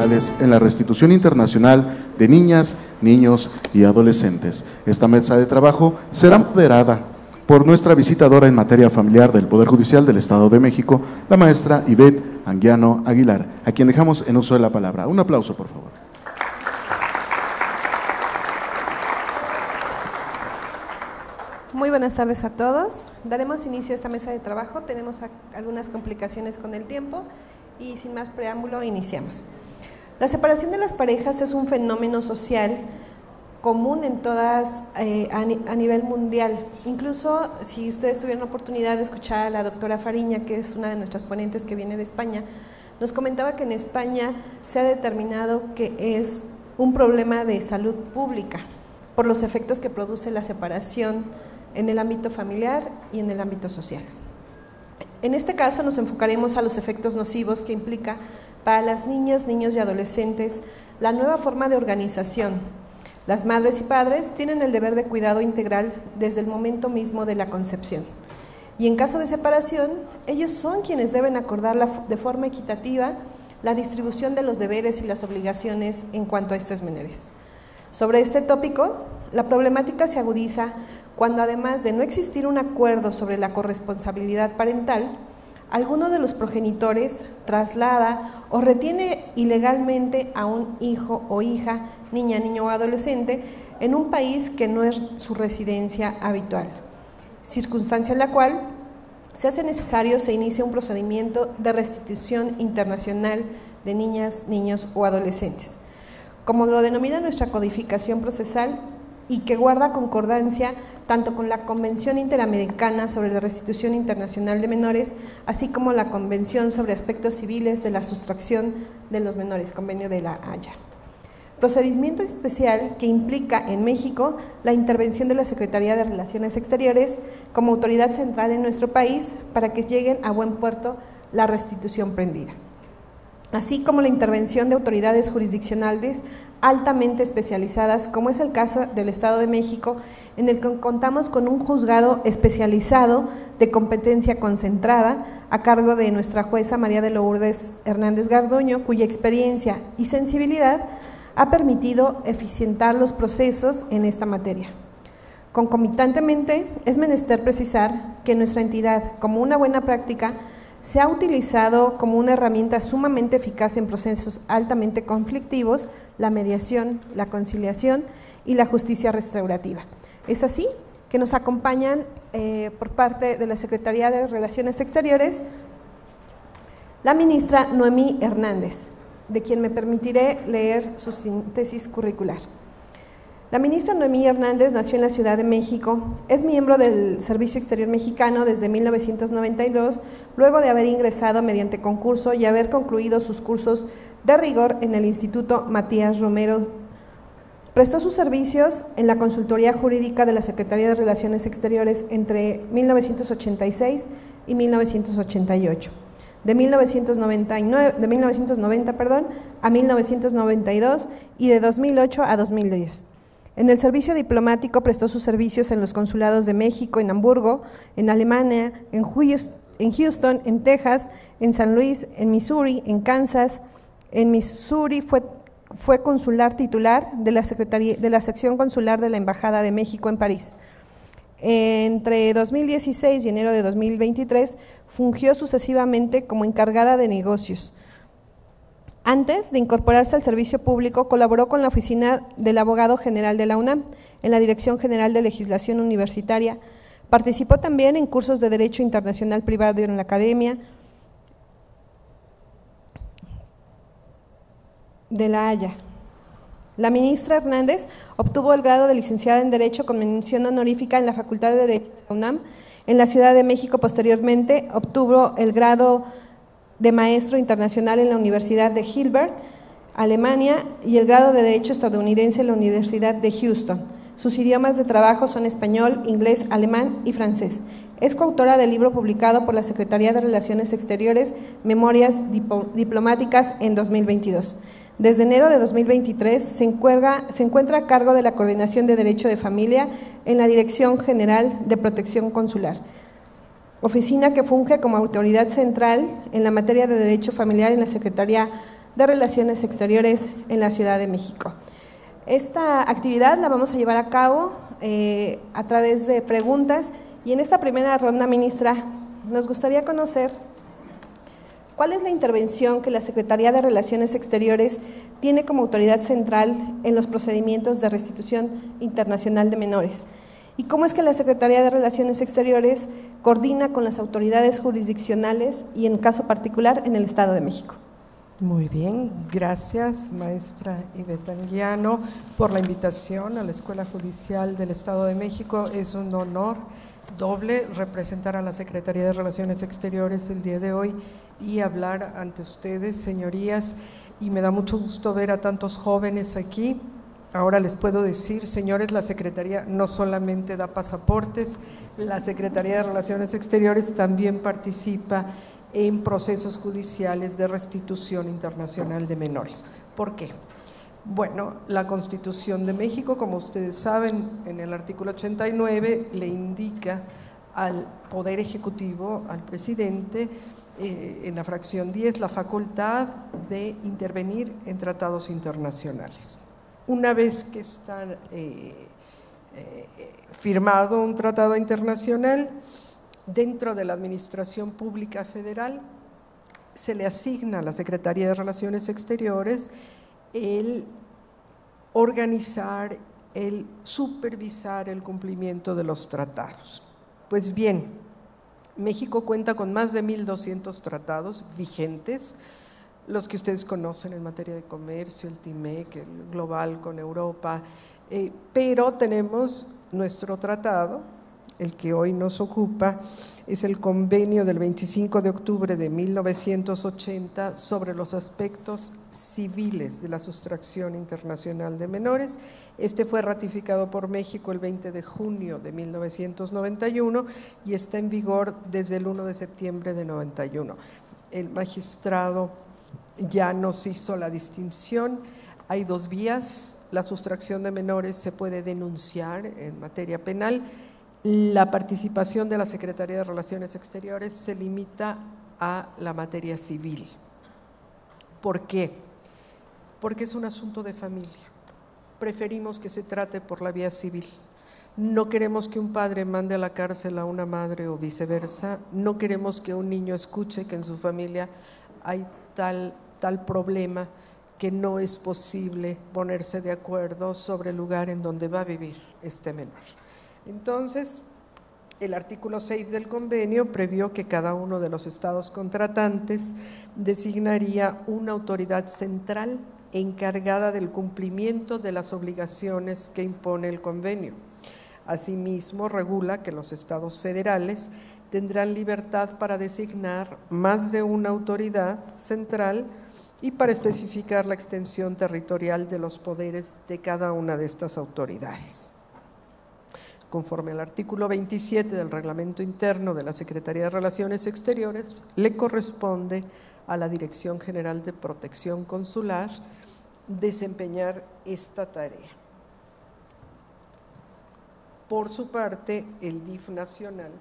globales en la restitución internacional de niñas, niños y adolescentes. Esta mesa de trabajo será moderada por nuestra visitadora en materia familiar del Poder Judicial del Estado de México, la maestra Ivette Anguiano Aguilar, a quien dejamos en uso de la palabra. Un aplauso, por favor. Muy buenas tardes a todos. Daremos inicio a esta mesa de trabajo. Tenemos algunas complicaciones con el tiempo y sin más preámbulo iniciamos. La separación de las parejas es un fenómeno social común en todas, a nivel mundial. Incluso si ustedes tuvieron la oportunidad de escuchar a la doctora Fariña, que es una de nuestras ponentes que viene de España, nos comentaba que en España se ha determinado que es un problema de salud pública por los efectos que produce la separación en el ámbito familiar y en el ámbito social. En este caso nos enfocaremos a los efectos nocivos que implica para las niñas, niños y adolescentes la nueva forma de organización. Las madres y padres tienen el deber de cuidado integral desde el momento mismo de la concepción. Y en caso de separación, ellos son quienes deben acordar de forma equitativa la distribución de los deberes y las obligaciones en cuanto a estos menores. Sobre este tópico, la problemática se agudiza cuando, además de no existir un acuerdo sobre la corresponsabilidad parental, alguno de los progenitores traslada o retiene ilegalmente a un hijo o hija, niña, niño o adolescente, en un país que no es su residencia habitual, circunstancia en la cual se hace necesario se inicie un procedimiento de restitución internacional de niñas, niños o adolescentes, como lo denomina nuestra codificación procesal y que guarda concordancia tanto con la Convención Interamericana sobre la Restitución Internacional de Menores, así como la Convención sobre Aspectos Civiles de la Sustracción de los Menores, Convenio de la Haya. Procedimiento especial que implica en México la intervención de la Secretaría de Relaciones Exteriores como autoridad central en nuestro país para que lleguen a buen puerto la restitución prendida, así como la intervención de autoridades jurisdiccionales altamente especializadas, como es el caso del Estado de México, en el que contamos con un juzgado especializado de competencia concentrada a cargo de nuestra jueza María de Lourdes Hernández Garduño, cuya experiencia y sensibilidad ha permitido eficientar los procesos en esta materia. Concomitantemente, es menester precisar que nuestra entidad, como una buena práctica, se ha utilizado como una herramienta sumamente eficaz en procesos altamente conflictivos, la mediación, la conciliación y la justicia restaurativa. Es así que nos acompañan por parte de la Secretaría de Relaciones Exteriores la ministra Noemí Hernández, de quien me permitiré leer su síntesis curricular. La ministra Noemí Hernández nació en la Ciudad de México, es miembro del Servicio Exterior Mexicano desde 1992, luego de haber ingresado mediante concurso y haber concluido sus cursos de rigor en el Instituto Matías Romero. Prestó sus servicios en la consultoría jurídica de la Secretaría de Relaciones Exteriores entre 1986 y 1988. De 1990 a 1992 y de 2008 a 2010. En el servicio diplomático prestó sus servicios en los consulados de México, en Hamburgo, en Alemania, en Houston, en Texas, en San Luis, en Missouri, en Kansas. En Missouri fue consular titular de la sección consular de la Embajada de México en París. Entre 2016 y enero de 2023 fungió sucesivamente como encargada de negocios. Antes de incorporarse al servicio público, colaboró con la oficina del Abogado General de la UNAM en la Dirección General de Legislación Universitaria. Participó también en cursos de Derecho Internacional Privado en la Academia de la Haya. La ministra Hernández obtuvo el grado de licenciada en Derecho con mención honorífica en la Facultad de Derecho de la UNAM. En la Ciudad de México, posteriormente, obtuvo el grado de Maestro Internacional en la Universidad de Hilbert, Alemania, y el grado de Derecho estadounidense en la Universidad de Houston. Sus idiomas de trabajo son español, inglés, alemán y francés. Es coautora del libro publicado por la Secretaría de Relaciones Exteriores, Memorias Diplomáticas en 2022. Desde enero de 2023 se encuentra a cargo de la Coordinación de Derecho de Familia en la Dirección General de Protección Consular, oficina que funge como autoridad central en la materia de derecho familiar en la Secretaría de Relaciones Exteriores en la Ciudad de México. Esta actividad la vamos a llevar a cabo a través de preguntas y en esta primera ronda, ministra, nos gustaría conocer cuál es la intervención que la Secretaría de Relaciones Exteriores tiene como autoridad central en los procedimientos de restitución internacional de menores y cómo es que la Secretaría de Relaciones Exteriores coordina con las autoridades jurisdiccionales y en caso particular en el Estado de México. Muy bien, gracias maestra Ivette Anguiano por la invitación a la Escuela Judicial del Estado de México. Es un honor doble representar a la Secretaría de Relaciones Exteriores el día de hoy y hablar ante ustedes, señorías, y me da mucho gusto ver a tantos jóvenes aquí. Ahora les puedo decir, señores, la Secretaría no solamente da pasaportes, la Secretaría de Relaciones Exteriores también participa en procesos judiciales de restitución internacional de menores. ¿Por qué? Bueno, la Constitución de México, como ustedes saben, en el artículo 89 le indica al Poder Ejecutivo, al presidente, en la fracción 10, la facultad de intervenir en tratados internacionales. Una vez que está firmado un tratado internacional, dentro de la Administración Pública Federal se le asigna a la Secretaría de Relaciones Exteriores el organizar, el supervisar el cumplimiento de los tratados. Pues bien, México cuenta con más de 1,200 tratados vigentes, los que ustedes conocen en materia de comercio, el TIMEC, el global con Europa, pero tenemos nuestro tratado, el que hoy nos ocupa, es el convenio del 25 de octubre de 1980 sobre los aspectos civiles de la sustracción internacional de menores. Este fue ratificado por México el 20 de junio de 1991 y está en vigor desde el 1 de septiembre de 91. El magistrado ya nos hizo la distinción. Hay dos vías: la sustracción de menores se puede denunciar en materia penal. La participación de la Secretaría de Relaciones Exteriores se limita a la materia civil. ¿Por qué? Porque es un asunto de familia. Preferimos que se trate por la vía civil. No queremos que un padre mande a la cárcel a una madre o viceversa. No queremos que un niño escuche que en su familia hay tal problema que no es posible ponerse de acuerdo sobre el lugar en donde va a vivir este menor. Entonces, el artículo 6 del convenio previó que cada uno de los estados contratantes designaría una autoridad central encargada del cumplimiento de las obligaciones que impone el convenio. Asimismo, regula que los estados federales tendrán libertad para designar más de una autoridad central y para especificar la extensión territorial de los poderes de cada una de estas autoridades. Conforme al artículo 27 del Reglamento Interno de la Secretaría de Relaciones Exteriores, le corresponde a la Dirección General de Protección Consular desempeñar esta tarea. Por su parte, el DIF nacional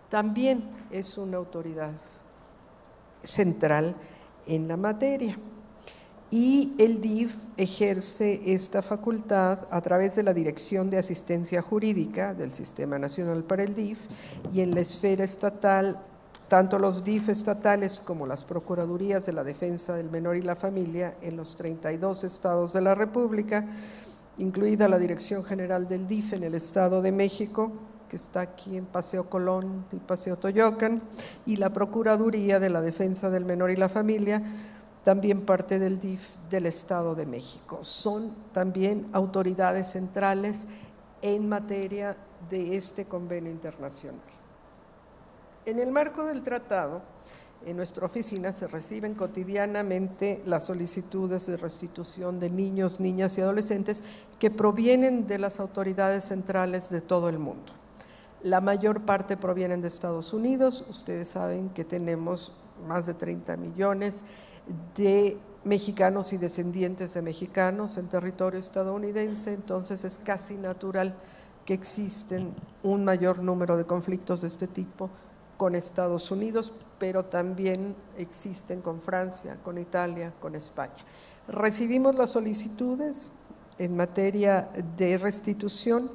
también es una autoridad central en la materia. Y el DIF ejerce esta facultad a través de la Dirección de Asistencia Jurídica del Sistema Nacional para el DIF y en la esfera estatal, tanto los DIF estatales como las Procuradurías de la Defensa del Menor y la Familia en los 32 estados de la República, incluida la Dirección General del DIF en el Estado de México, que está aquí en Paseo Colón y Paseo Toyocan, y la Procuraduría de la Defensa del Menor y la Familia, también parte del DIF del Estado de México. Son también autoridades centrales en materia de este convenio internacional. En el marco del tratado, en nuestra oficina se reciben cotidianamente las solicitudes de restitución de niños, niñas y adolescentes que provienen de las autoridades centrales de todo el mundo. La mayor parte provienen de Estados Unidos. Ustedes saben que tenemos más de 30 millones de mexicanos y descendientes de mexicanos en territorio estadounidense, entonces es casi natural que existen un mayor número de conflictos de este tipo con Estados Unidos, pero también existen con Francia, con Italia, con España. Recibimos las solicitudes en materia de restitución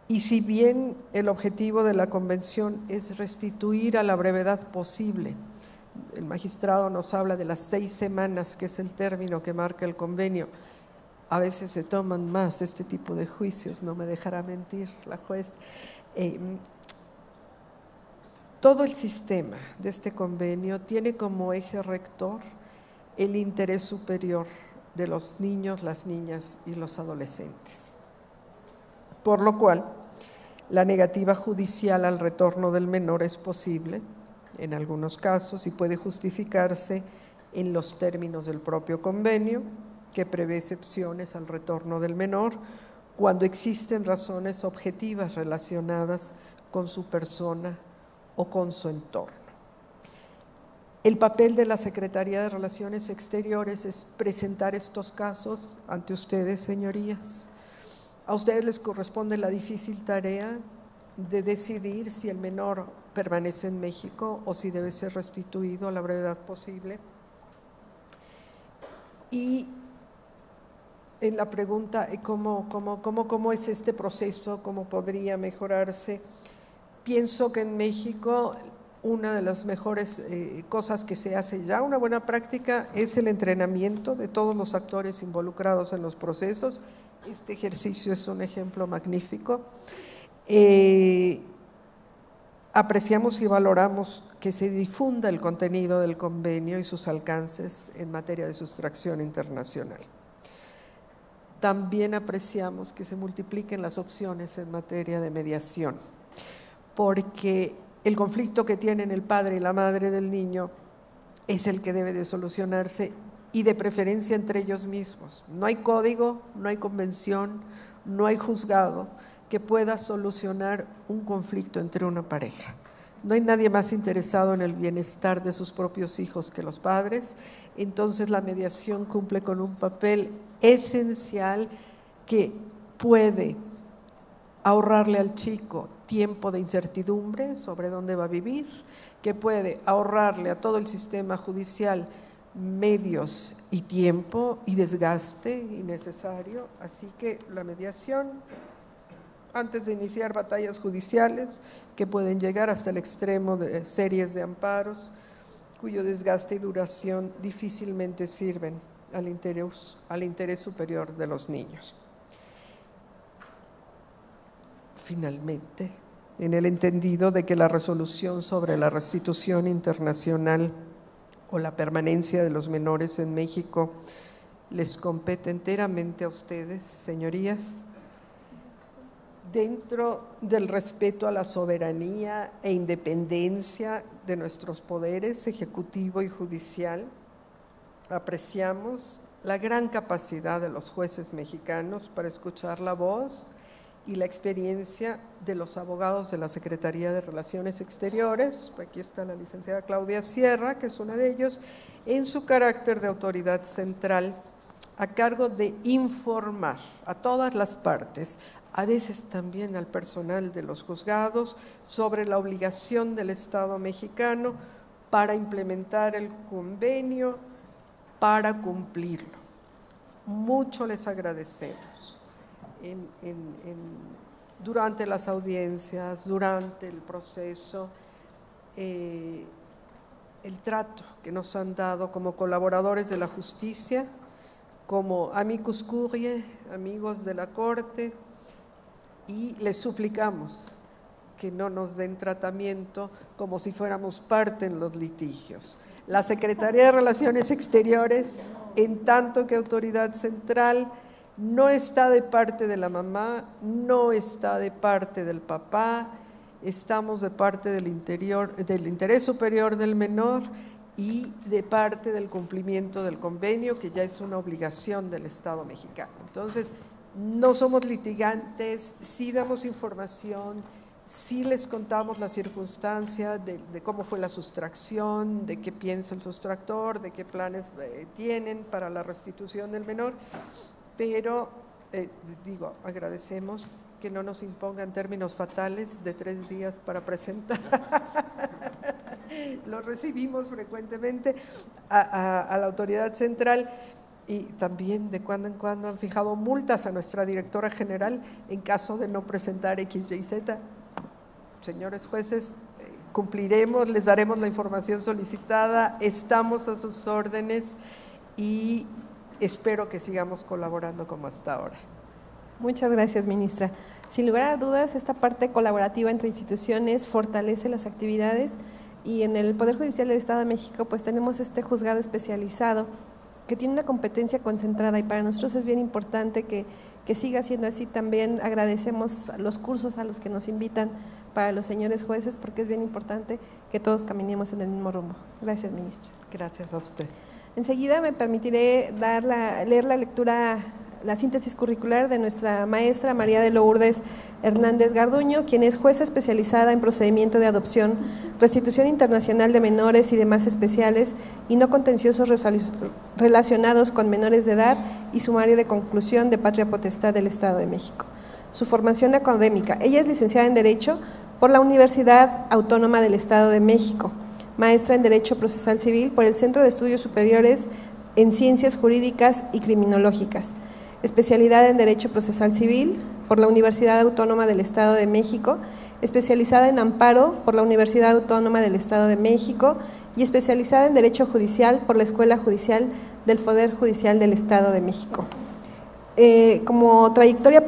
y si bien el objetivo de la convención es restituir a la brevedad posible, el magistrado nos habla de las 6 semanas, que es el término que marca el convenio. A veces se toman más este tipo de juicios, no me dejará mentir la juez. Todo el sistema de este convenio tiene como eje rector el interés superior de los niños, las niñas y los adolescentes. Por lo cual, la negativa judicial al retorno del menor es posible en algunos casos y puede justificarse en los términos del propio convenio, que prevé excepciones al retorno del menor cuando existen razones objetivas relacionadas con su persona o con su entorno. El papel de la Secretaría de Relaciones Exteriores es presentar estos casos ante ustedes, señorías. A ustedes les corresponde la difícil tarea de decidir si el menor permanece en México o si debe ser restituido a la brevedad posible. Y en la pregunta, ¿cómo es este proceso? ¿Cómo podría mejorarse? Pienso que en México una de las mejores cosas que se hace ya, una buena práctica, es el entrenamiento de todos los actores involucrados en los procesos. Este ejercicio es un ejemplo magnífico. Apreciamos y valoramos que se difunda el contenido del convenio y sus alcances en materia de sustracción internacional. También apreciamos que se multipliquen las opciones en materia de mediación, porque el conflicto que tienen el padre y la madre del niño es el que debe de solucionarse y de preferencia entre ellos mismos. No hay código, no hay convención, no hay juzgado que pueda solucionar un conflicto entre una pareja. No hay nadie más interesado en el bienestar de sus propios hijos que los padres, entonces la mediación cumple con un papel esencial que puede ahorrarle al chico tiempo de incertidumbre sobre dónde va a vivir, que puede ahorrarle a todo el sistema judicial medios y tiempo y desgaste innecesario. Así que la mediación, antes de iniciar batallas judiciales que pueden llegar hasta el extremo de series de amparos, cuyo desgaste y duración difícilmente sirven al interés superior de los niños. Finalmente, en el entendido de que la resolución sobre la restitución internacional o la permanencia de los menores en México les compete enteramente a ustedes, señorías, dentro del respeto a la soberanía e independencia de nuestros poderes ejecutivo y judicial, apreciamos la gran capacidad de los jueces mexicanos para escuchar la voz y la experiencia de los abogados de la Secretaría de Relaciones Exteriores. Aquí está la licenciada Claudia Sierra, que es una de ellos, en su carácter de autoridad central, a cargo de informar a todas las partes, a veces también al personal de los juzgados, sobre la obligación del Estado mexicano para implementar el convenio, para cumplirlo. Mucho les agradecemos. Durante las audiencias, durante el proceso, el trato que nos han dado como colaboradores de la justicia, como amicus curiae, amigos de la Corte, y les suplicamos que no nos den tratamiento como si fuéramos parte en los litigios. La Secretaría de Relaciones Exteriores, en tanto que autoridad central, no está de parte de la mamá, no está de parte del papá, estamos de parte del interés superior del menor y de parte del cumplimiento del convenio, que ya es una obligación del Estado mexicano. Entonces, no somos litigantes, sí damos información, sí les contamos la circunstancia de cómo fue la sustracción, de qué piensa el sustractor, de qué planes tienen para la restitución del menor, pero agradecemos que no nos impongan términos fatales de 3 días para presentar. Lo recibimos frecuentemente a la autoridad central y también de cuando en cuando han fijado multas a nuestra directora general en caso de no presentar X, Y, Z. Señores jueces, cumpliremos, les daremos la información solicitada, estamos a sus órdenes y espero que sigamos colaborando como hasta ahora. Muchas gracias, ministra. Sin lugar a dudas, esta parte colaborativa entre instituciones fortalece las actividades y en el Poder Judicial del Estado de México pues tenemos este juzgado especializado que tiene una competencia concentrada y para nosotros es bien importante que siga siendo así. También agradecemos los cursos a los que nos invitan para los señores jueces porque es bien importante que todos caminemos en el mismo rumbo. Gracias, ministra. Gracias a usted. Enseguida me permitiré leer la síntesis curricular de nuestra maestra María de Lourdes Hernández Garduño, quien es jueza especializada en procedimiento de adopción, restitución internacional de menores y demás especiales y no contenciosos relacionados con menores de edad y sumario de conclusión de patria potestad del Estado de México. Su formación académica: ella es licenciada en Derecho por la Universidad Autónoma del Estado de México, maestra en Derecho Procesal Civil por el Centro de Estudios Superiores en Ciencias Jurídicas y Criminológicas, especialidad en Derecho Procesal Civil por la Universidad Autónoma del Estado de México, especializada en Amparo por la Universidad Autónoma del Estado de México y especializada en Derecho Judicial por la Escuela Judicial del Poder Judicial del Estado de México. Como trayectoria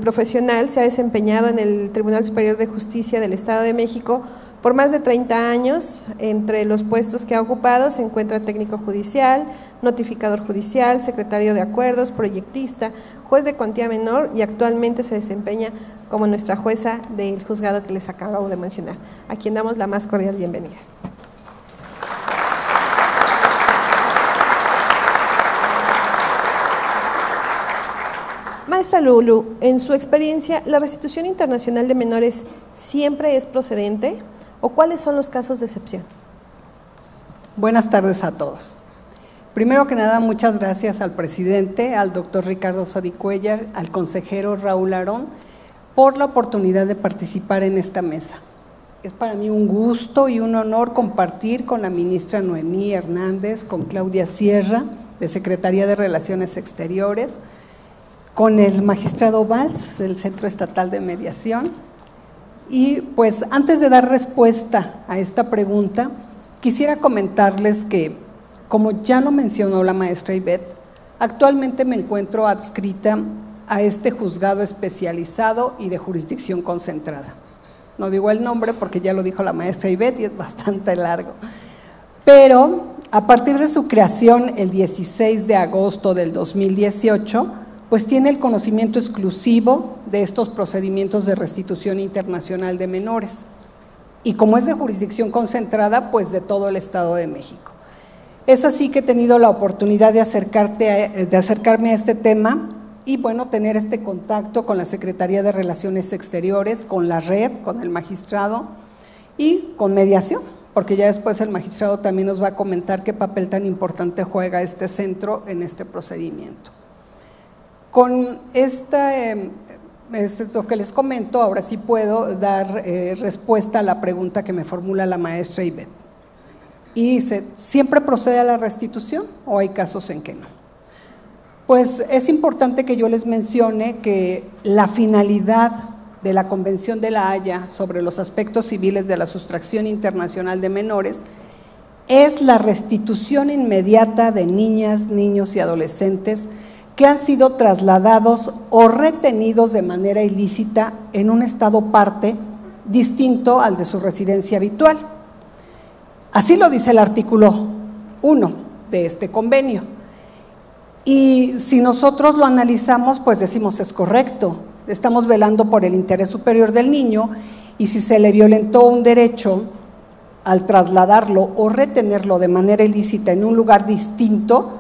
profesional se ha desempeñado en el Tribunal Superior de Justicia del Estado de México por más de 30 años. Entre los puestos que ha ocupado se encuentra técnico judicial, notificador judicial, secretario de acuerdos, proyectista, juez de cuantía menor y actualmente se desempeña como nuestra jueza del juzgado que les acabo de mencionar, a quien damos la más cordial bienvenida. Maestra Lulu, en su experiencia, ¿la restitución internacional de menores siempre es procedente o cuáles son los casos de excepción? Buenas tardes a todos. Primero que nada, muchas gracias al presidente, al doctor Ricardo Sodi-Cuéllar, al consejero Raúl Arón, por la oportunidad de participar en esta mesa. Es para mí un gusto y un honor compartir con la ministra Noemí Hernández, con Claudia Sierra, de Secretaría de Relaciones Exteriores, con el magistrado Valls, del Centro Estatal de Mediación. Y pues antes de dar respuesta a esta pregunta, quisiera comentarles que, como ya lo mencionó la maestra Ivette, actualmente me encuentro adscrita a este juzgado especializado y de jurisdicción concentrada. No digo el nombre porque ya lo dijo la maestra Ivette y es bastante largo. Pero a partir de su creación el 16 de agosto del 2018, pues tiene el conocimiento exclusivo de estos procedimientos de restitución internacional de menores. Y como es de jurisdicción concentrada, pues de todo el Estado de México. Es así que he tenido la oportunidad de acercarme a este tema y bueno, tener este contacto con la Secretaría de Relaciones Exteriores, con la red, con el magistrado y con mediación, porque ya después el magistrado también nos va a comentar qué papel tan importante juega este centro en este procedimiento. Con lo que les comento, ahora sí puedo dar respuesta a la pregunta que me formula la maestra Ivette. Y dice, ¿siempre procede a la restitución o hay casos en que no? Pues es importante que yo les mencione que la finalidad de la Convención de la Haya sobre los aspectos civiles de la sustracción internacional de menores es la restitución inmediata de niñas, niños y adolescentes que han sido trasladados o retenidos de manera ilícita en un estado parte distinto al de su residencia habitual. Así lo dice el artículo 1 de este convenio. Y si nosotros lo analizamos, pues decimos es correcto, estamos velando por el interés superior del niño y si se le violentó un derecho al trasladarlo o retenerlo de manera ilícita en un lugar distinto,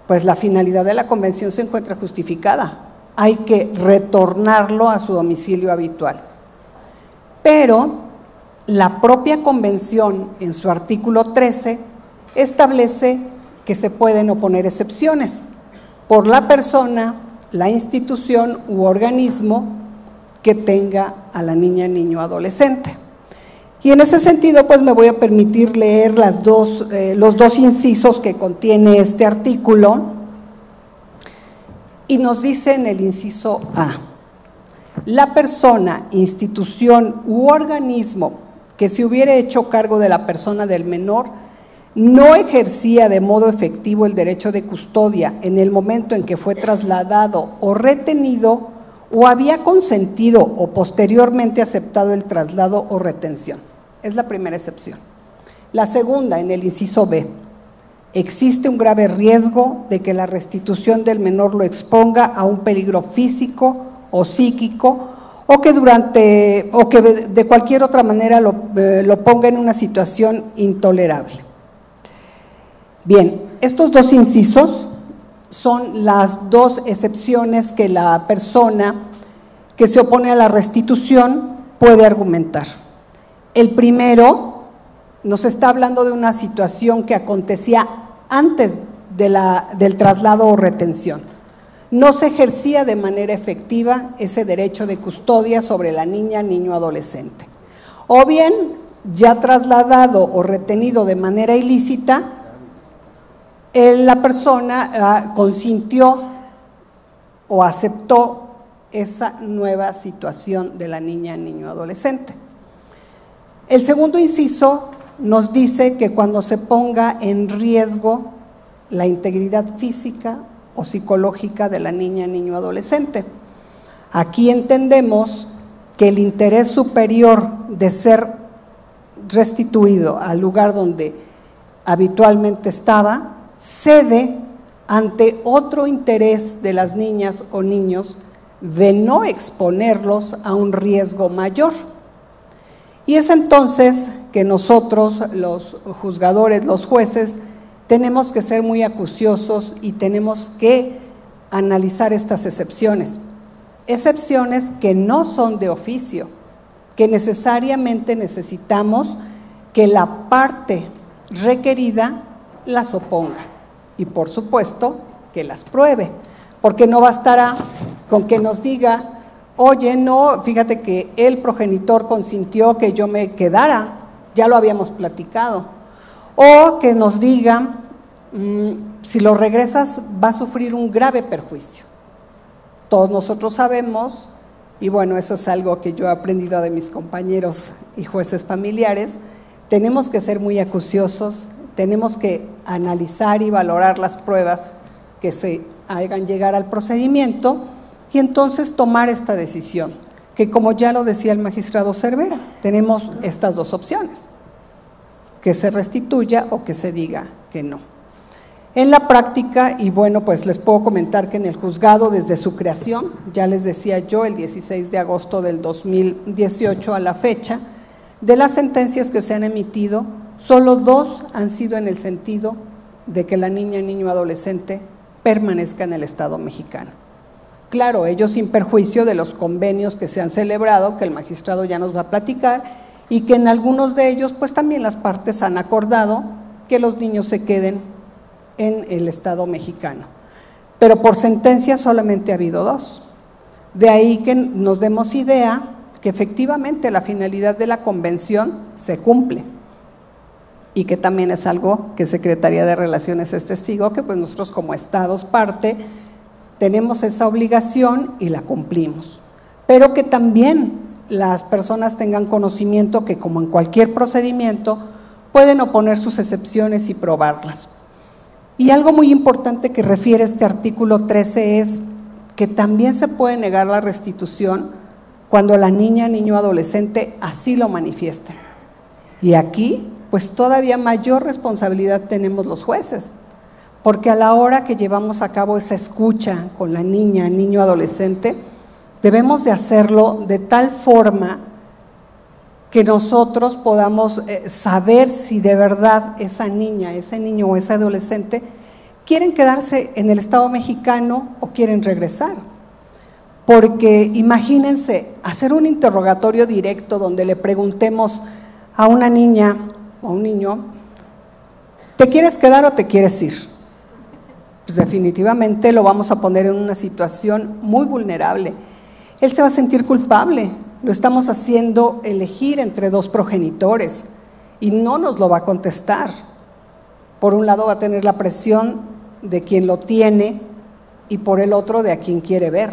pues la finalidad de la convención se encuentra justificada. Hay que retornarlo a su domicilio habitual. Pero la propia convención, en su artículo 13, establece que se pueden oponer excepciones por la persona, la institución u organismo que tenga a la niña, niño, adolescente. Y en ese sentido, pues me voy a permitir leer los dos incisos que contiene este artículo, y nos dice en el inciso A: la persona, institución u organismo que se hubiera hecho cargo de la persona del menor no ejercía de modo efectivo el derecho de custodia en el momento en que fue trasladado o retenido, o había consentido o posteriormente aceptado el traslado o retención. Es la primera excepción. La segunda, en el inciso B: existe un grave riesgo de que la restitución del menor lo exponga a un peligro físico o psíquico, o que de cualquier otra manera lo ponga en una situación intolerable. Bien, estos dos incisos son las dos excepciones que la persona que se opone a la restitución puede argumentar. El primero nos está hablando de una situación que acontecía antes del traslado o retención. No se ejercía de manera efectiva ese derecho de custodia sobre la niña, niño, adolescente. O bien, ya trasladado o retenido de manera ilícita, la persona consintió o aceptó esa nueva situación de la niña, niño, adolescente. El segundo inciso nos dice que cuando se ponga en riesgo la integridad física o psicológica de la niña, niño, adolescente. Aquí entendemos que el interés superior de ser restituido al lugar donde habitualmente estaba cede ante otro interés de las niñas o niños de no exponerlos a un riesgo mayor. Y es entonces que nosotros, los juzgadores, los jueces, tenemos que ser muy acuciosos y tenemos que analizar estas excepciones. Excepciones que no son de oficio, que necesariamente necesitamos que la parte requerida las oponga y por supuesto que las pruebe, porque no bastará con que nos diga: oye, no, fíjate que el progenitor consintió que yo me quedara, ya lo habíamos platicado, o que nos diga: si lo regresas va a sufrir un grave perjuicio. Todos nosotros sabemos, y bueno, eso es algo que yo he aprendido de mis compañeros y jueces familiares, tenemos que ser muy acuciosos, tenemos que analizar y valorar las pruebas que se hagan llegar al procedimiento y entonces tomar esta decisión, que como ya lo decía el magistrado Cervera, tenemos estas dos opciones: que se restituya o que se diga que no. En la práctica, y bueno, pues les puedo comentar que en el juzgado desde su creación, ya les decía yo, el 16 de agosto del 2018 a la fecha, de las sentencias que se han emitido, solo 2 han sido en el sentido de que la niña, niño, adolescente permanezca en el Estado mexicano. Claro, ello sin perjuicio de los convenios que se han celebrado, que el magistrado ya nos va a platicar, y que en algunos de ellos pues también las partes han acordado que los niños se queden en el Estado mexicano. Pero por sentencia solamente ha habido 2. De ahí que nos demos idea que efectivamente la finalidad de la convención se cumple y que también es algo que Secretaría de Relaciones es testigo, que pues nosotros como Estados parte tenemos esa obligación y la cumplimos, pero que también las personas tengan conocimiento que como en cualquier procedimiento pueden oponer sus excepciones y probarlas. Y algo muy importante que refiere este artículo 13 es que también se puede negar la restitución cuando la niña, niño, adolescente así lo manifieste. Y aquí pues todavía mayor responsabilidad tenemos los jueces, porque a la hora que llevamos a cabo esa escucha con la niña, niño, adolescente, debemos de hacerlo de tal forma que nosotros podamos saber si de verdad esa niña, ese niño o ese adolescente quieren quedarse en el Estado mexicano o quieren regresar. Porque imagínense hacer un interrogatorio directo donde le preguntemos a una niña o a un niño: ¿te quieres quedar o te quieres ir? Pues definitivamente lo vamos a poner en una situación muy vulnerable. él se va a sentir culpable. Lo estamos haciendo elegir entre dos progenitores y no nos lo va a contestar. Por un lado va a tener la presión de quien lo tiene y por el otro de a quien quiere ver.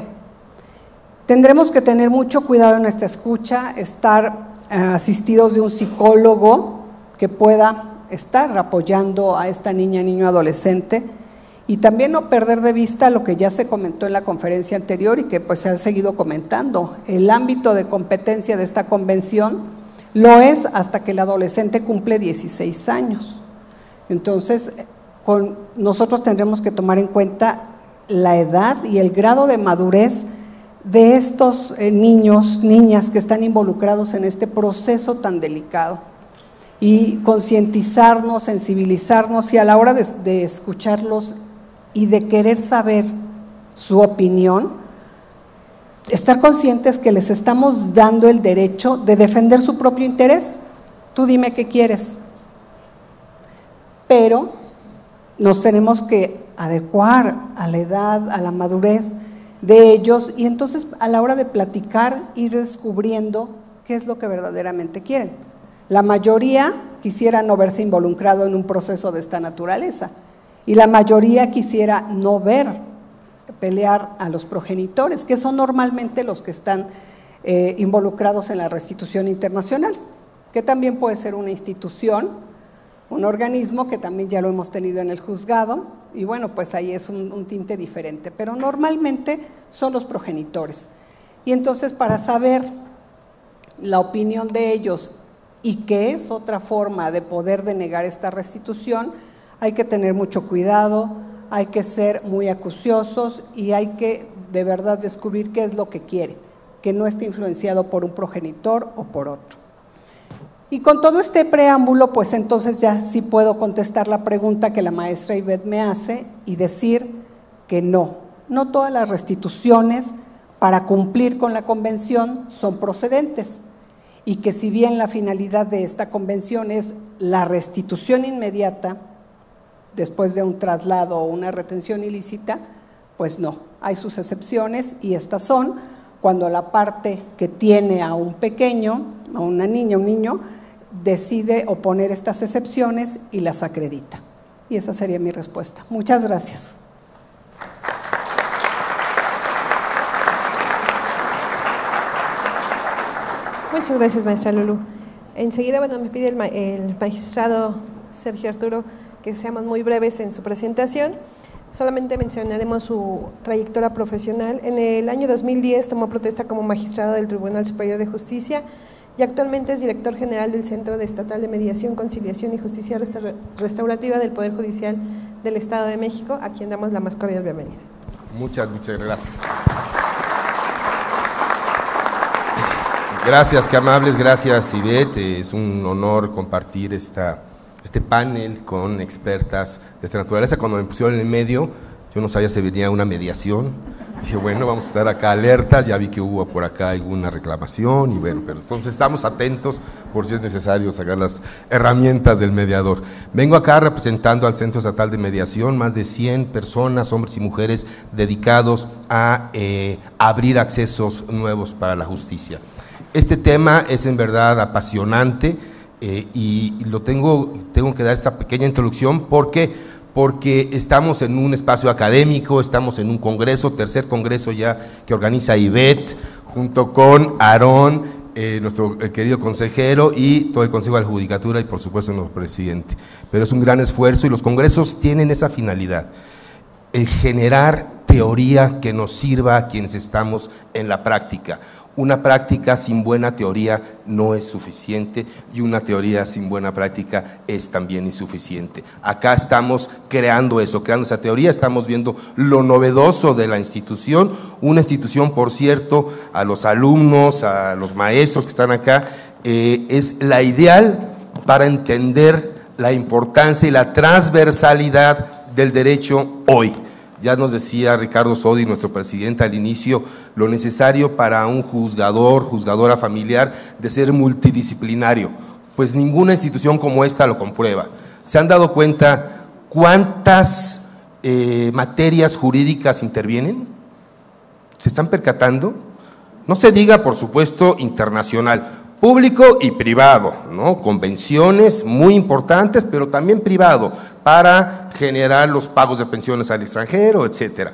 Tendremos que tener mucho cuidado en nuestra escucha, estar asistidos de un psicólogo que pueda estar apoyando a esta niña, niño, adolescente, y también no perder de vista lo que ya se comentó en la conferencia anterior y que pues se ha seguido comentando. El ámbito de competencia de esta convención lo es hasta que el adolescente cumple 16 años. Entonces, nosotros tendremos que tomar en cuenta la edad y el grado de madurez de estos niños, niñas que están involucrados en este proceso tan delicado, y concientizarnos, sensibilizarnos, y a la hora de escucharlos y de querer saber su opinión, estar conscientes que les estamos dando el derecho de defender su propio interés. Tú dime qué quieres, pero nos tenemos que adecuar a la edad, a la madurez de ellos, y entonces a la hora de platicar ir descubriendo qué es lo que verdaderamente quieren. La mayoría quisiera no verse involucrado en un proceso de esta naturaleza, y la mayoría quisiera no ver pelear a los progenitores, que son normalmente los que están involucrados en la restitución internacional, que también puede ser una institución, un organismo, que también ya lo hemos tenido en el juzgado, y bueno, pues ahí es un tinte diferente, pero normalmente son los progenitores. Y entonces, para saber la opinión de ellos y que es otra forma de poder denegar esta restitución, hay que tener mucho cuidado, hay que ser muy acuciosos y hay que de verdad descubrir qué es lo que quiere, que no esté influenciado por un progenitor o por otro. Y con todo este preámbulo, pues entonces ya sí puedo contestar la pregunta que la maestra Ivette me hace y decir que no todas las restituciones para cumplir con la convención son procedentes, y que si bien la finalidad de esta convención es la restitución inmediata después de un traslado o una retención ilícita, pues no, hay sus excepciones, y estas son cuando la parte que tiene a un pequeño, a una niña, un niño, decide oponer estas excepciones y las acredita. Y esa sería mi respuesta. Muchas gracias. Muchas gracias, maestra Lulú. Enseguida, bueno, me pide el magistrado Sergio Arturo que seamos muy breves en su presentación. Solamente mencionaremos su trayectoria profesional. En el año 2010 tomó protesta como magistrado del Tribunal Superior de Justicia y actualmente es director general del Centro Estatal de Mediación, Conciliación y Justicia Restaurativa del Poder Judicial del Estado de México, a quien damos la más cordial bienvenida. Muchas gracias. Gracias, qué amables, gracias Ivette. Es un honor compartir este panel con expertas de esta naturaleza. Cuando me pusieron en el medio, yo no sabía si venía una mediación. Dije, bueno, vamos a estar acá alertas, ya vi que hubo por acá alguna reclamación y bueno, pero entonces estamos atentos por si es necesario sacar las herramientas del mediador. Vengo acá representando al Centro Estatal de Mediación, más de 100 personas, hombres y mujeres, dedicados a abrir accesos nuevos para la justicia. Este tema es en verdad apasionante y tengo que dar esta pequeña introducción porque estamos en un espacio académico, estamos en un congreso, tercer congreso ya que organiza Ivette, junto con Aarón, nuestro querido consejero, y todo el Consejo de la Judicatura y por supuesto nuestro presidente. Pero es un gran esfuerzo y los congresos tienen esa finalidad, el generar teoría que nos sirva a quienes estamos en la práctica. Una práctica sin buena teoría no es suficiente y una teoría sin buena práctica es también insuficiente. Acá estamos creando eso, creando esa teoría, estamos viendo lo novedoso de la institución, una institución, por cierto, a los alumnos, a los maestros que están acá, es la ideal para entender la importancia y la transversalidad del derecho hoy. Ya nos decía Ricardo Sodi, nuestro presidente, al inicio, lo necesario para un juzgador, juzgadora familiar, de ser multidisciplinario. Pues ninguna institución como esta lo comprueba. ¿Se han dado cuenta cuántas materias jurídicas intervienen? ¿Se están percatando? No se diga, por supuesto, internacional, público y privado, ¿no? Convenciones muy importantes, pero también privado, para generar los pagos de pensiones al extranjero, etcétera.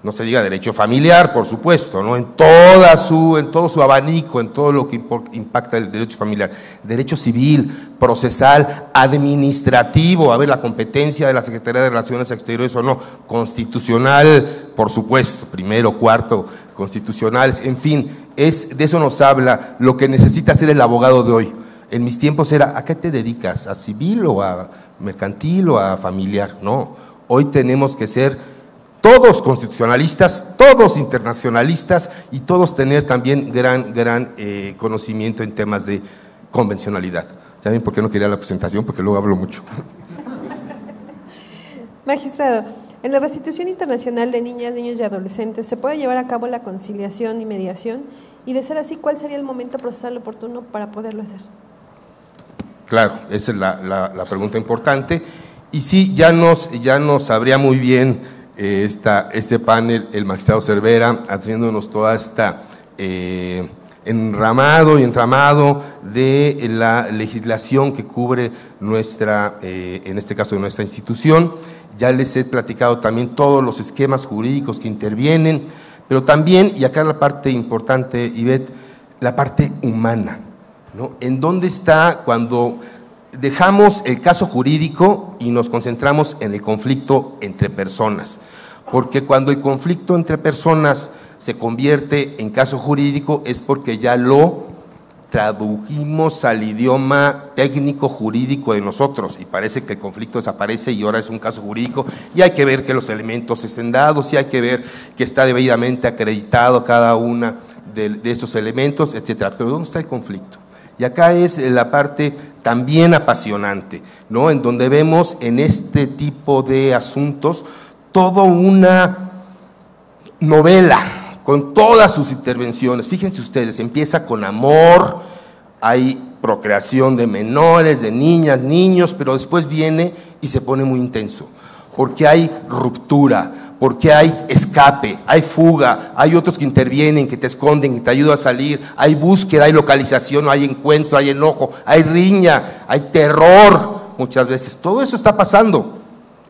No se diga derecho familiar, por supuesto, ¿no? En todo su abanico, en todo lo que impacta el derecho familiar. Derecho civil, procesal, administrativo, a ver, la competencia de la Secretaría de Relaciones Exteriores o no, constitucional, por supuesto, primero, cuarto, constitucionales, en fin, de eso nos habla lo que necesita hacer el abogado de hoy. En mis tiempos era, ¿a qué te dedicas? ¿A civil o a mercantil o a familiar? No, hoy tenemos que ser todos constitucionalistas, todos internacionalistas y todos tener también gran conocimiento en temas de convencionalidad. ¿Saben por qué no quería la presentación? Porque luego hablo mucho. Magistrado, en la restitución internacional de niñas, niños y adolescentes, ¿se puede llevar a cabo la conciliación y mediación? Y de ser así, ¿cuál sería el momento procesal oportuno para poderlo hacer? Claro, esa es la pregunta importante. Y sí, ya nos sabría muy bien este panel, el magistrado Cervera, haciéndonos toda esta enramado y entramado de la legislación que cubre nuestra, en este caso nuestra institución. Ya les he platicado también todos los esquemas jurídicos que intervienen, pero también, y acá la parte importante, Ivette, la parte humana, ¿no? ¿En dónde está cuando dejamos el caso jurídico y nos concentramos en el conflicto entre personas? Porque cuando el conflicto entre personas se convierte en caso jurídico es porque ya lo tradujimos al idioma técnico jurídico de nosotros y parece que el conflicto desaparece y ahora es un caso jurídico y hay que ver que los elementos estén dados y hay que ver que está debidamente acreditado cada una de estos elementos, etcétera. Pero ¿dónde está el conflicto? Y acá es la parte también apasionante, ¿no? En donde vemos en este tipo de asuntos toda una novela con todas sus intervenciones. Fíjense ustedes, empieza con amor, hay procreación de menores, de niñas, niños, pero después viene y se pone muy intenso, porque hay ruptura, porque hay escape, hay fuga, hay otros que intervienen, que te esconden, que te ayudan a salir, hay búsqueda, hay localización, hay encuentro, hay enojo, hay riña, hay terror, muchas veces. Todo eso está pasando.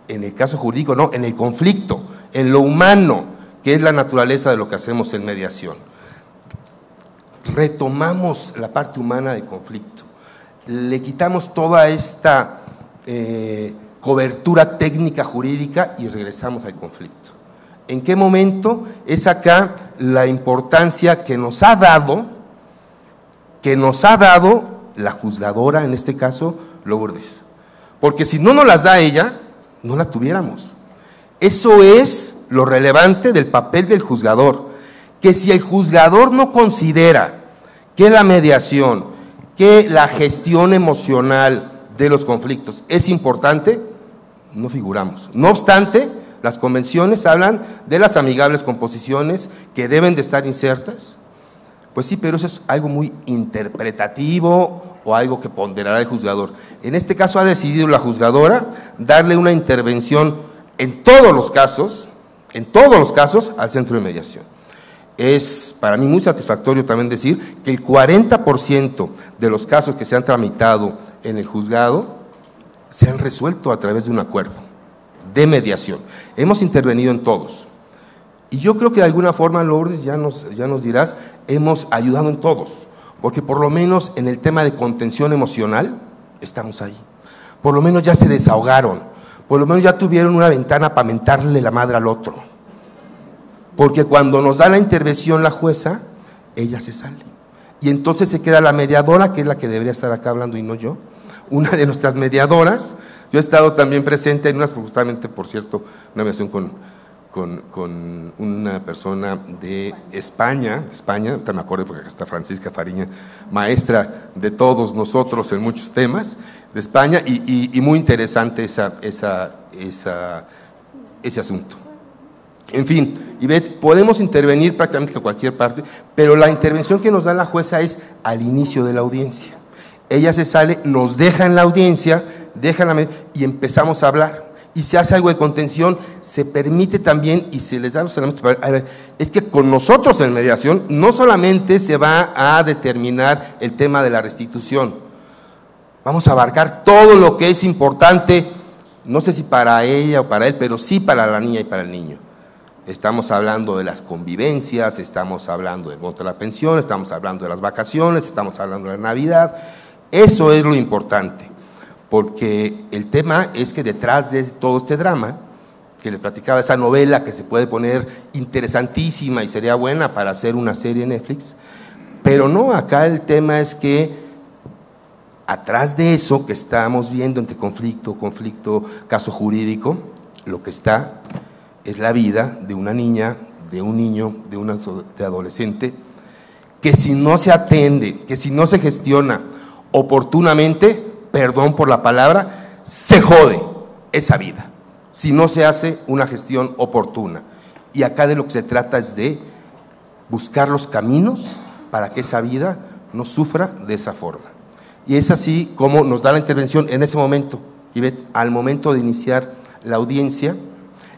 En el caso jurídico, no, en el conflicto, en lo humano, que es la naturaleza de lo que hacemos en mediación. Retomamos la parte humana del conflicto, le quitamos toda esta cobertura técnica jurídica y regresamos al conflicto. ¿En qué momento? Es acá la importancia que nos ha dado la juzgadora, en este caso, Lourdes. Porque si no nos las da ella, no la tuviéramos. Eso es lo relevante del papel del juzgador, que si el juzgador no considera que la mediación, que la gestión emocional de los conflictos es importante, no figuramos. No obstante, las convenciones hablan de las amigables composiciones que deben de estar insertas. Pues sí, pero eso es algo muy interpretativo o algo que ponderará el juzgador. En este caso ha decidido la juzgadora darle una intervención en todos los casos al centro de mediación. Es para mí muy satisfactorio también decir que el 40% de los casos que se han tramitado en el juzgado se han resuelto a través de un acuerdo de mediación. Hemos intervenido en todos. Y yo creo que de alguna forma, Lourdes, ya nos dirás, hemos ayudado en todos, porque por lo menos en el tema de contención emocional estamos ahí. Por lo menos ya se desahogaron, por lo menos ya tuvieron una ventana para mentarle la madre al otro. Porque cuando nos da la intervención la jueza, ella se sale. Y entonces se queda la mediadora, que es la que debería estar acá hablando y no yo, una de nuestras mediadoras. Yo he estado también presente en justamente, por cierto, una mediación con una persona de España, ahorita me acuerdo porque acá está Francisca Fariña, maestra de todos nosotros en muchos temas, de España, y muy interesante ese asunto. En fin, Ivette, podemos intervenir prácticamente en cualquier parte, pero la intervención que nos da la jueza es al inicio de la audiencia. Ella se sale, nos deja en la audiencia, y empezamos a hablar. y se hace algo de contención, se permite también y se les da los elementos para, a ver, es que con nosotros en mediación no solamente se va a determinar el tema de la restitución, vamos a abarcar todo lo que es importante, no sé si para ella o para él, pero sí para la niña y para el niño. Estamos hablando de las convivencias, estamos hablando del monto de la pensión, estamos hablando de las vacaciones, estamos hablando de la Navidad. Eso es lo importante, porque el tema es que detrás de todo este drama, que le platicaba, esa novela que se puede poner interesantísima y sería buena para hacer una serie en Netflix, pero no, acá el tema es que atrás de eso que estamos viendo entre conflicto, caso jurídico, lo que está es la vida de una niña, de un niño, de adolescente, que si no se atiende, que si no se gestiona oportunamente, perdón por la palabra, se jode esa vida, si no se hace una gestión oportuna. Y acá de lo que se trata es de buscar los caminos para que esa vida no sufra de esa forma. Y es así como nos da la intervención en ese momento, Ivette, al momento de iniciar la audiencia,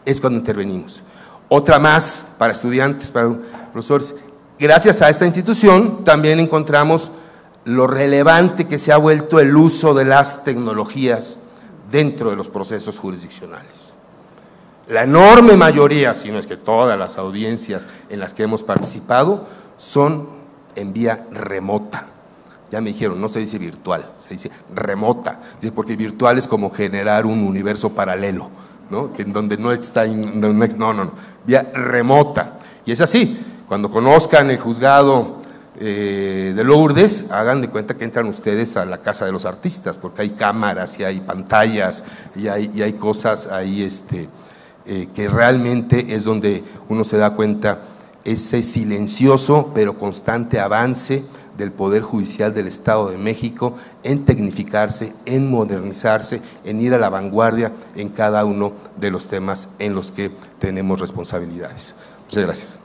es cuando intervenimos. Otra más para estudiantes, para profesores. Gracias a esta institución también encontramos lo relevante que se ha vuelto el uso de las tecnologías dentro de los procesos jurisdiccionales. La enorme mayoría, si no es que todas las audiencias en las que hemos participado, son en vía remota. Ya me dijeron, no se dice virtual, se dice remota, porque virtual es como generar un universo paralelo, ¿no? Que en donde no está, no, vía remota. Y es así, cuando conozcan el juzgado de Lourdes, hagan de cuenta que entran ustedes a la casa de los artistas, porque hay cámaras y hay pantallas y hay cosas ahí que realmente es donde uno se da cuenta ese silencioso pero constante avance del Poder Judicial del Estado de México en tecnificarse, en modernizarse, en ir a la vanguardia en cada uno de los temas en los que tenemos responsabilidades. Muchas gracias.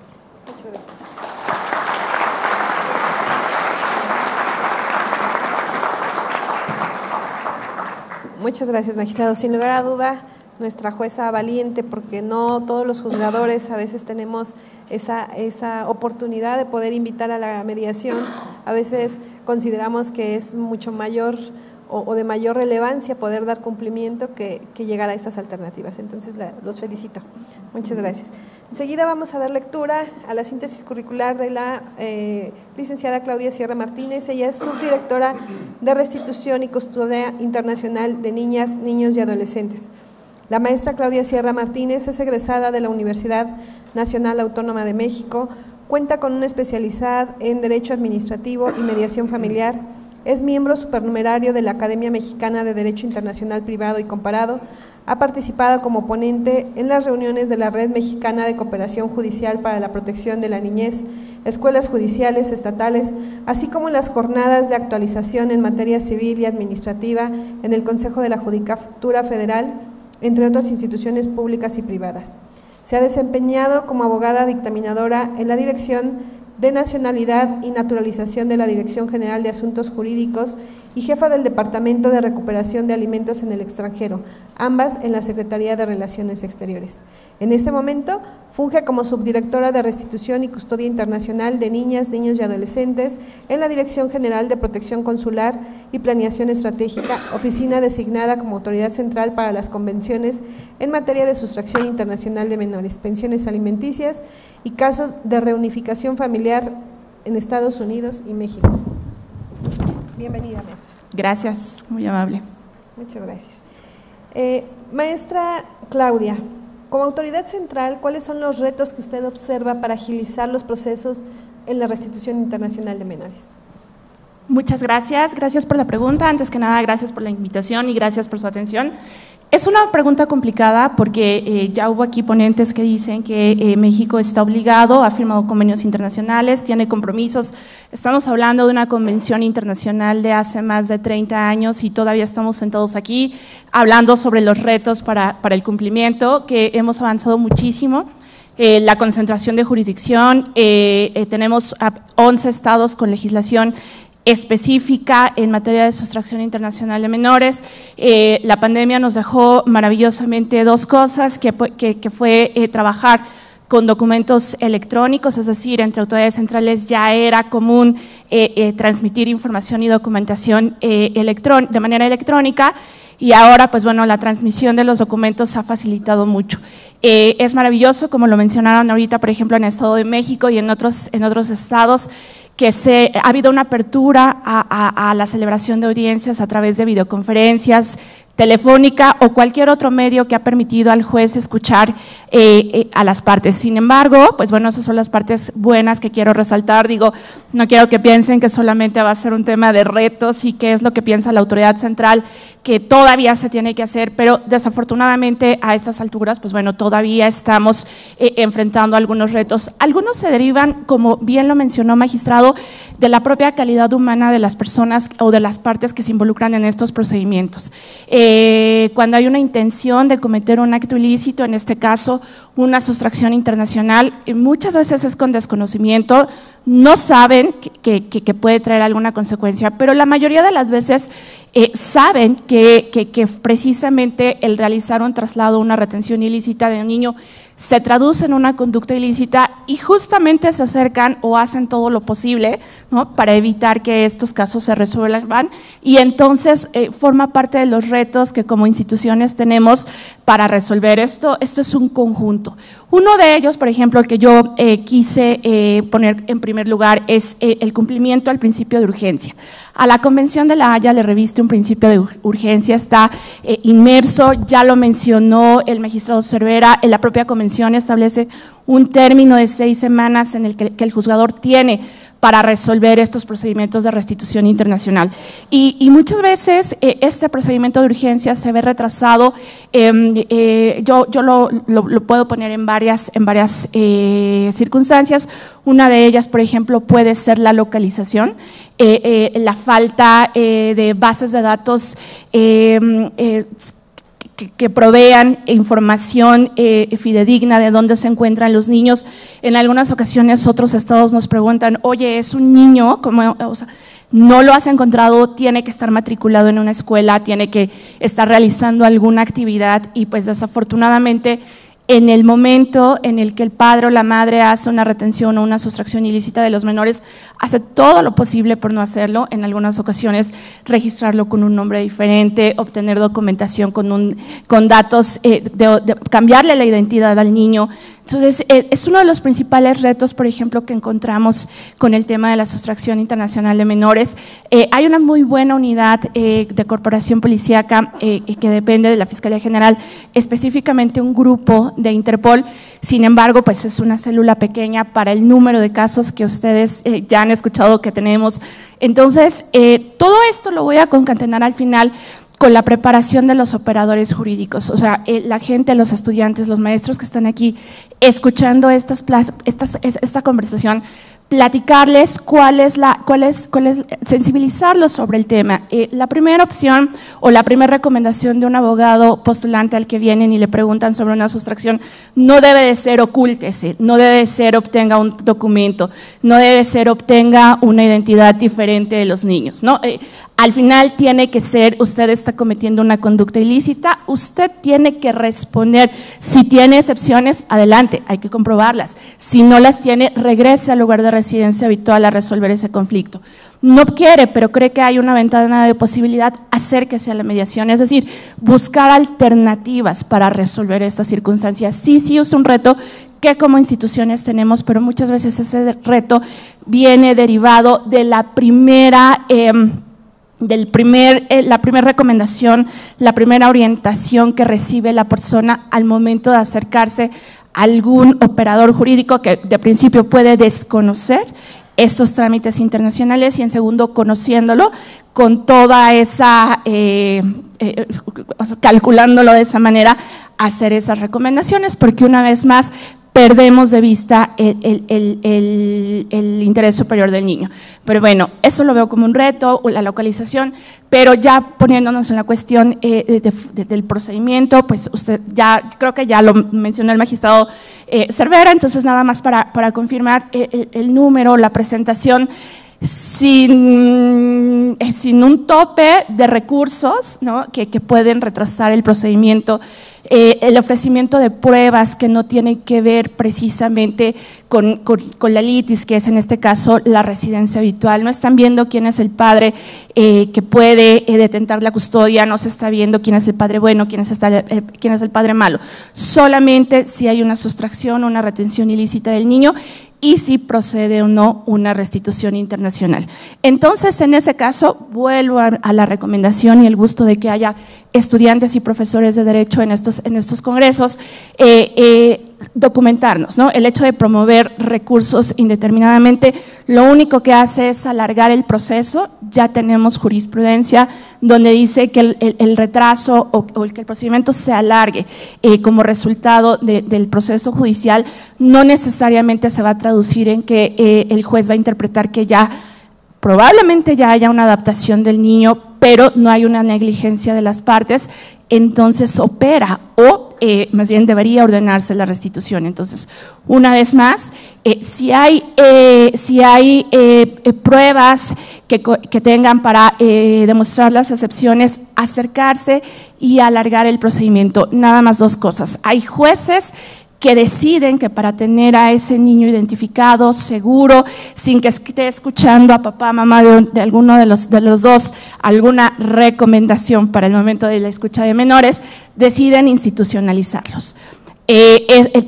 Muchas gracias, magistrado. Sin lugar a duda, nuestra jueza valiente, porque no todos los juzgadores a veces tenemos esa oportunidad de poder invitar a la mediación. A veces consideramos que es mucho mayor o de mayor relevancia poder dar cumplimiento que llegar a estas alternativas. Entonces, los felicito. Muchas gracias. Enseguida vamos a dar lectura a la síntesis curricular de la licenciada Claudia Sierra Martínez. Ella es subdirectora de Restitución y Custodia Internacional de Niñas, Niños y Adolescentes. La maestra Claudia Sierra Martínez es egresada de la Universidad Nacional Autónoma de México, cuenta con una especialidad en Derecho Administrativo y Mediación Familiar, es miembro supernumerario de la Academia Mexicana de Derecho Internacional Privado y Comparado, ha participado como ponente en las reuniones de la Red Mexicana de Cooperación Judicial para la Protección de la Niñez, escuelas judiciales estatales, así como en las jornadas de actualización en materia civil y administrativa en el Consejo de la Judicatura Federal, entre otras instituciones públicas y privadas. Se ha desempeñado como abogada dictaminadora en la Dirección de Nacionalidad y Naturalización de la Dirección General de Asuntos Jurídicos y jefa del Departamento de Recuperación de Alimentos en el Extranjero, ambas en la Secretaría de Relaciones Exteriores. En este momento funge como subdirectora de Restitución y Custodia Internacional de Niñas, Niños y Adolescentes en la Dirección General de Protección Consular y Planeación Estratégica, oficina designada como Autoridad Central para las Convenciones en materia de sustracción internacional de menores, pensiones alimenticias y casos de reunificación familiar en Estados Unidos y México. Bienvenida, maestra. Gracias, muy amable. Muchas gracias. Maestra Claudia, como autoridad central, ¿cuáles son los retos que usted observa para agilizar los procesos en la restitución internacional de menores? Muchas gracias, gracias por la pregunta. Antes que nada, gracias por la invitación y gracias por su atención. Es una pregunta complicada porque ya hubo aquí ponentes que dicen que México está obligado, ha firmado convenios internacionales, tiene compromisos. Estamos hablando de una convención internacional de hace más de 30 años y todavía estamos sentados aquí hablando sobre los retos para el cumplimiento, que hemos avanzado muchísimo. La concentración de jurisdicción, tenemos 11 estados con legislación específica en materia de sustracción internacional de menores. La pandemia nos dejó maravillosamente dos cosas, que fue trabajar con documentos electrónicos, es decir, entre autoridades centrales ya era común transmitir información y documentación de manera electrónica, y ahora, pues bueno, la transmisión de los documentos ha facilitado mucho. Es maravilloso, como lo mencionaron ahorita, por ejemplo, en el Estado de México y en otros estados, que ha habido una apertura a la celebración de audiencias a través de videoconferencias, telefónica o cualquier otro medio que ha permitido al juez escuchar a las partes. Sin embargo, pues bueno, esas son las partes buenas que quiero resaltar. Digo, no quiero que piensen que solamente va a ser un tema de retos y qué es lo que piensa la autoridad central, que todavía se tiene que hacer, pero desafortunadamente a estas alturas, pues bueno, todavía estamos enfrentando algunos retos. Algunos se derivan, como bien lo mencionó magistrado, de la propia calidad humana de las personas o de las partes que se involucran en estos procedimientos. Cuando hay una intención de cometer un acto ilícito, en este caso una sustracción internacional, muchas veces es con desconocimiento, no saben que puede traer alguna consecuencia, pero la mayoría de las veces saben que precisamente el realizar un traslado, una retención ilícita de un niño se traduce en una conducta ilícita y justamente se acercan o hacen todo lo posible, ¿no?, para evitar que estos casos se resuelvan, y entonces forma parte de los retos que como instituciones tenemos para resolver esto. Esto es un conjunto. Uno de ellos, por ejemplo, el que yo quise poner en primer lugar es el cumplimiento al principio de urgencia. A la Convención de La Haya le reviste un principio de urgencia, está inmerso, ya lo mencionó el magistrado Cervera, en la propia Convención establece un término de 6 semanas en el que el juzgador tiene para resolver estos procedimientos de restitución internacional. Y muchas veces este procedimiento de urgencia se ve retrasado. Yo lo puedo poner en varias circunstancias. Una de ellas, por ejemplo, puede ser la localización, la falta de bases de datos que provean información fidedigna de dónde se encuentran los niños. En algunas ocasiones otros estados nos preguntan, oye, es un niño, o sea, no lo has encontrado, tiene que estar matriculado en una escuela, tiene que estar realizando alguna actividad, y pues desafortunadamente en el momento en el que el padre o la madre hace una retención o una sustracción ilícita de los menores, hace todo lo posible por no hacerlo, en algunas ocasiones registrarlo con un nombre diferente, obtener documentación con datos, cambiarle la identidad al niño. Entonces, es uno de los principales retos, por ejemplo, que encontramos con el tema de la sustracción internacional de menores. Hay una muy buena unidad de corporación policíaca que depende de la Fiscalía General, específicamente un grupo de Interpol. Sin embargo, pues es una célula pequeña para el número de casos que ustedes ya han escuchado que tenemos. Entonces, todo esto lo voy a concatenar al final con la preparación de los operadores jurídicos, o sea, la gente, los estudiantes, los maestros que están aquí escuchando esta conversación, platicarles sensibilizarlos sobre el tema. La primera opción o la primera recomendación de un abogado postulante al que vienen y le preguntan sobre una sustracción no debe de ser ocúltese, no debe de ser obtenga un documento, no debe ser obtenga una identidad diferente de los niños, ¿no? Al final tiene que ser, usted está cometiendo una conducta ilícita, usted tiene que responder. Si tiene excepciones, adelante, hay que comprobarlas. Si no las tiene, regrese al lugar de residencia habitual a resolver ese conflicto. No quiere, pero cree que hay una ventana de posibilidad, acérquese a la mediación, es decir, buscar alternativas para resolver estas circunstancias. Sí, es un reto que como instituciones tenemos, pero muchas veces ese reto viene derivado de la primera recomendación, la primera orientación que recibe la persona al momento de acercarse a algún operador jurídico que de principio puede desconocer estos trámites internacionales, y en segundo, conociéndolo con toda esa, calculándolo de esa manera, hacer esas recomendaciones, porque una vez más perdemos de vista el interés superior del niño. Pero bueno, eso lo veo como un reto, la localización, pero ya poniéndonos en la cuestión del procedimiento, pues usted ya, creo que ya lo mencionó el magistrado Cervera, entonces nada más para confirmar el número, la presentación. sin un tope de recursos, ¿no? que pueden retrasar el procedimiento, el ofrecimiento de pruebas que no tienen que ver precisamente con la litis, que es en este caso la residencia habitual. No están viendo quién es el padre que puede detentar la custodia, no se está viendo quién es el padre bueno, quién es el padre malo. Solamente si hay una sustracción o una retención ilícita del niño y si procede o no una restitución internacional. Entonces, en ese caso, vuelvo a la recomendación y el gusto de que haya estudiantes y profesores de derecho en estos congresos, documentarnos, ¿no? El hecho de promover recursos indeterminadamente, lo único que hace es alargar el proceso. Ya tenemos jurisprudencia donde dice que el retraso o que el procedimiento se alargue como resultado del proceso judicial no necesariamente se va a traducir en que el juez va a interpretar que ya probablemente ya haya una adaptación del niño, pero no hay una negligencia de las partes, entonces opera o más bien debería ordenarse la restitución. Entonces, una vez más, si hay pruebas que tengan para demostrar las excepciones, acercarse y alargar el procedimiento. Nada más dos cosas. Hay jueces que deciden que para tener a ese niño identificado, seguro, sin que esté escuchando a papá, mamá de alguno de los dos, alguna recomendación para el momento de la escucha de menores, deciden institucionalizarlos.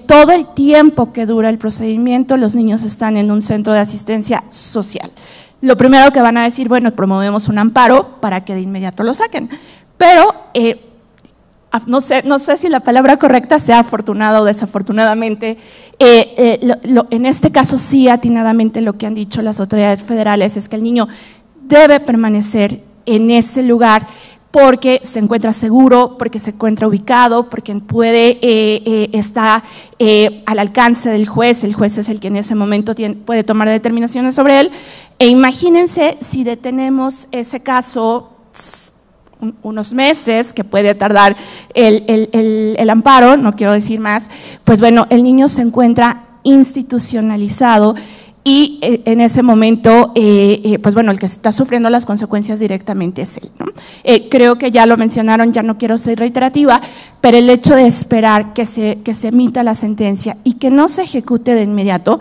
Todo el tiempo que dura el procedimiento, los niños están en un centro de asistencia social. Lo primero que van a decir, bueno, promovemos un amparo para que de inmediato lo saquen, pero no sé si la palabra correcta sea afortunada o desafortunadamente, en este caso sí, atinadamente lo que han dicho las autoridades federales es que el niño debe permanecer en ese lugar porque se encuentra seguro, porque se encuentra ubicado, porque está al alcance del juez. El juez es el que en ese momento puede tomar determinaciones sobre él. E imagínense si detenemos ese caso unos meses, que puede tardar el amparo, no quiero decir más, pues bueno, el niño se encuentra institucionalizado y en ese momento, pues bueno, el que está sufriendo las consecuencias directamente es él, ¿no? Creo que ya lo mencionaron, ya no quiero ser reiterativa, pero el hecho de esperar que se emita la sentencia y que no se ejecute de inmediato,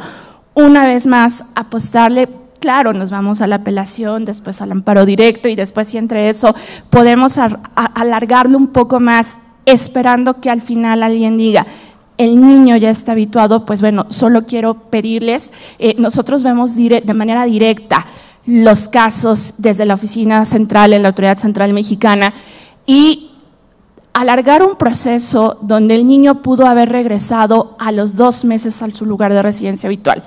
una vez más apostarle. Claro, nos vamos a la apelación, después al amparo directo y después, si entre eso podemos alargarlo un poco más, esperando que al final alguien diga, el niño ya está habituado, pues bueno, solo quiero pedirles, nosotros vemos de manera directa los casos desde la oficina central, en la Autoridad Central Mexicana, y alargar un proceso donde el niño pudo haber regresado a los 2 meses a su lugar de residencia habitual.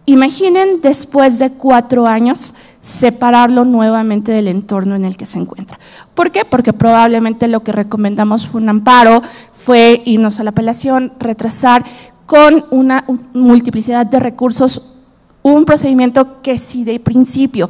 Imaginen después de 4 años separarlo nuevamente del entorno en el que se encuentra. ¿Por qué? Porque probablemente lo que recomendamos fue un amparo, fue irnos a la apelación, retrasar con una multiplicidad de recursos un procedimiento que si de principio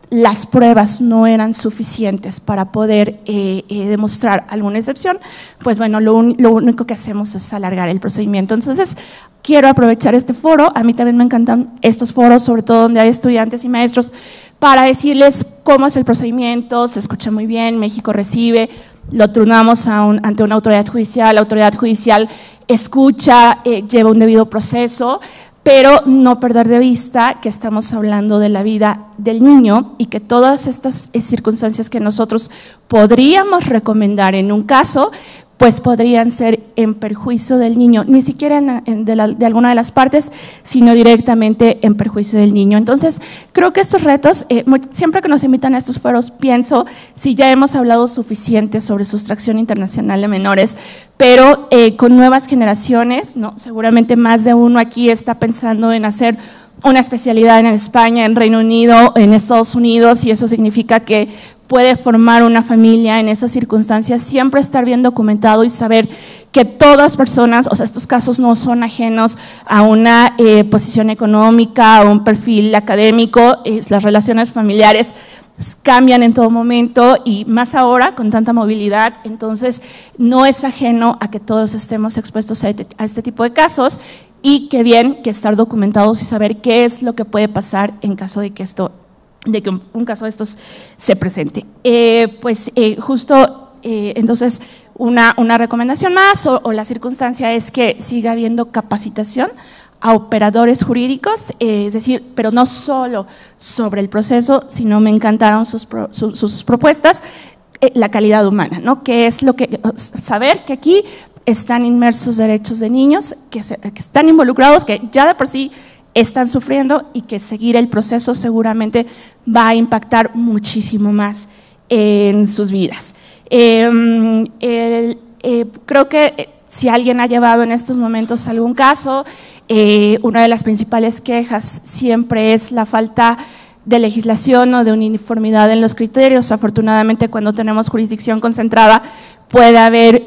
las pruebas no eran suficientes para poder demostrar alguna excepción, pues bueno, lo único que hacemos es alargar el procedimiento. Entonces, quiero aprovechar este foro, a mí también me encantan estos foros, sobre todo donde hay estudiantes y maestros, para decirles cómo es el procedimiento, se escucha muy bien, México recibe, lo turnamos ante una autoridad judicial, la autoridad judicial escucha, lleva un debido proceso, pero no perder de vista que estamos hablando de la vida del niño y que todas estas circunstancias que nosotros podríamos recomendar en un caso, pues podrían ser en perjuicio del niño, ni siquiera de alguna de las partes, sino directamente en perjuicio del niño. Entonces, creo que estos retos, siempre que nos invitan a estos foros, pienso si ya hemos hablado suficiente sobre sustracción internacional de menores, pero con nuevas generaciones, ¿no? Seguramente más de uno aquí está pensando en hacer una especialidad en España, en Reino Unido, en Estados Unidos, y eso significa que puede formar una familia en esas circunstancias, siempre estar bien documentado y saber que todas personas, o sea, estos casos no son ajenos a una posición económica, a un perfil académico, las relaciones familiares cambian en todo momento y más ahora con tanta movilidad, entonces no es ajeno a que todos estemos expuestos a este tipo de casos y qué bien que estar documentados y saber qué es lo que puede pasar en caso de que esto de que un caso de estos se presente. Entonces, una recomendación más o la circunstancia es que siga habiendo capacitación a operadores jurídicos, es decir, pero no solo sobre el proceso, sino me encantaron sus propuestas, la calidad humana, ¿no? Que es lo que, saber que aquí están inmersos derechos de niños, que están involucrados, que ya de por sí están sufriendo y que seguir el proceso seguramente va a impactar muchísimo más en sus vidas. Creo que si alguien ha llevado en estos momentos algún caso, una de las principales quejas siempre es la falta de legislación o de uniformidad en los criterios. Afortunadamente, cuando tenemos jurisdicción concentrada, puede haber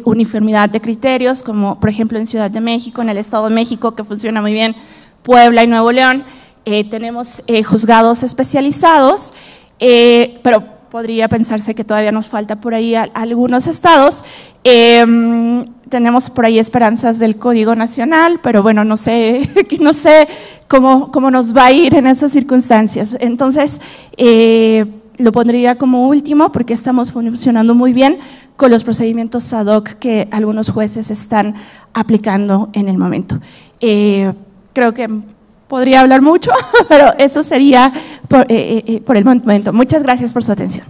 uniformidad de criterios, como por ejemplo en Ciudad de México, en el Estado de México, que funciona muy bien, Puebla y Nuevo León. Tenemos juzgados especializados, pero podría pensarse que todavía nos falta por ahí algunos estados. Tenemos por ahí esperanzas del Código Nacional, pero bueno, no sé cómo nos va a ir en esas circunstancias. Entonces, lo pondría como último porque estamos funcionando muy bien con los procedimientos ad hoc que algunos jueces están aplicando en el momento. Creo que podría hablar mucho, pero eso sería por el momento. Muchas gracias por su atención.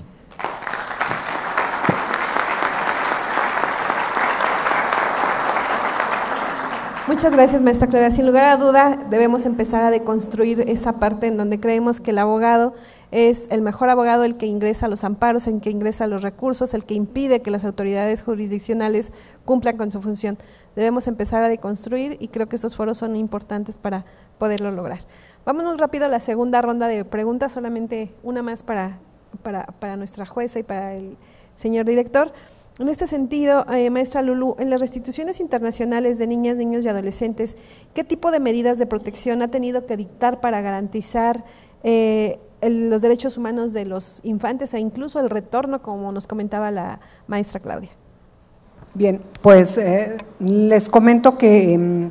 Muchas gracias, maestra Claudia. Sin lugar a duda, debemos empezar a deconstruir esa parte en donde creemos que el abogado es el mejor abogado, el que ingresa los amparos, el que ingresa los recursos, el que impide que las autoridades jurisdiccionales cumplan con su función. Debemos empezar a deconstruir y creo que estos foros son importantes para poderlo lograr. Vámonos rápido a la segunda ronda de preguntas, solamente una más para nuestra jueza y para el señor director. En este sentido, maestra Lulú, en las restituciones internacionales de niñas, niños y adolescentes, ¿qué tipo de medidas de protección ha tenido que dictar para garantizar los derechos humanos de los infantes e incluso el retorno, como nos comentaba la maestra Claudia? Bien, pues les comento que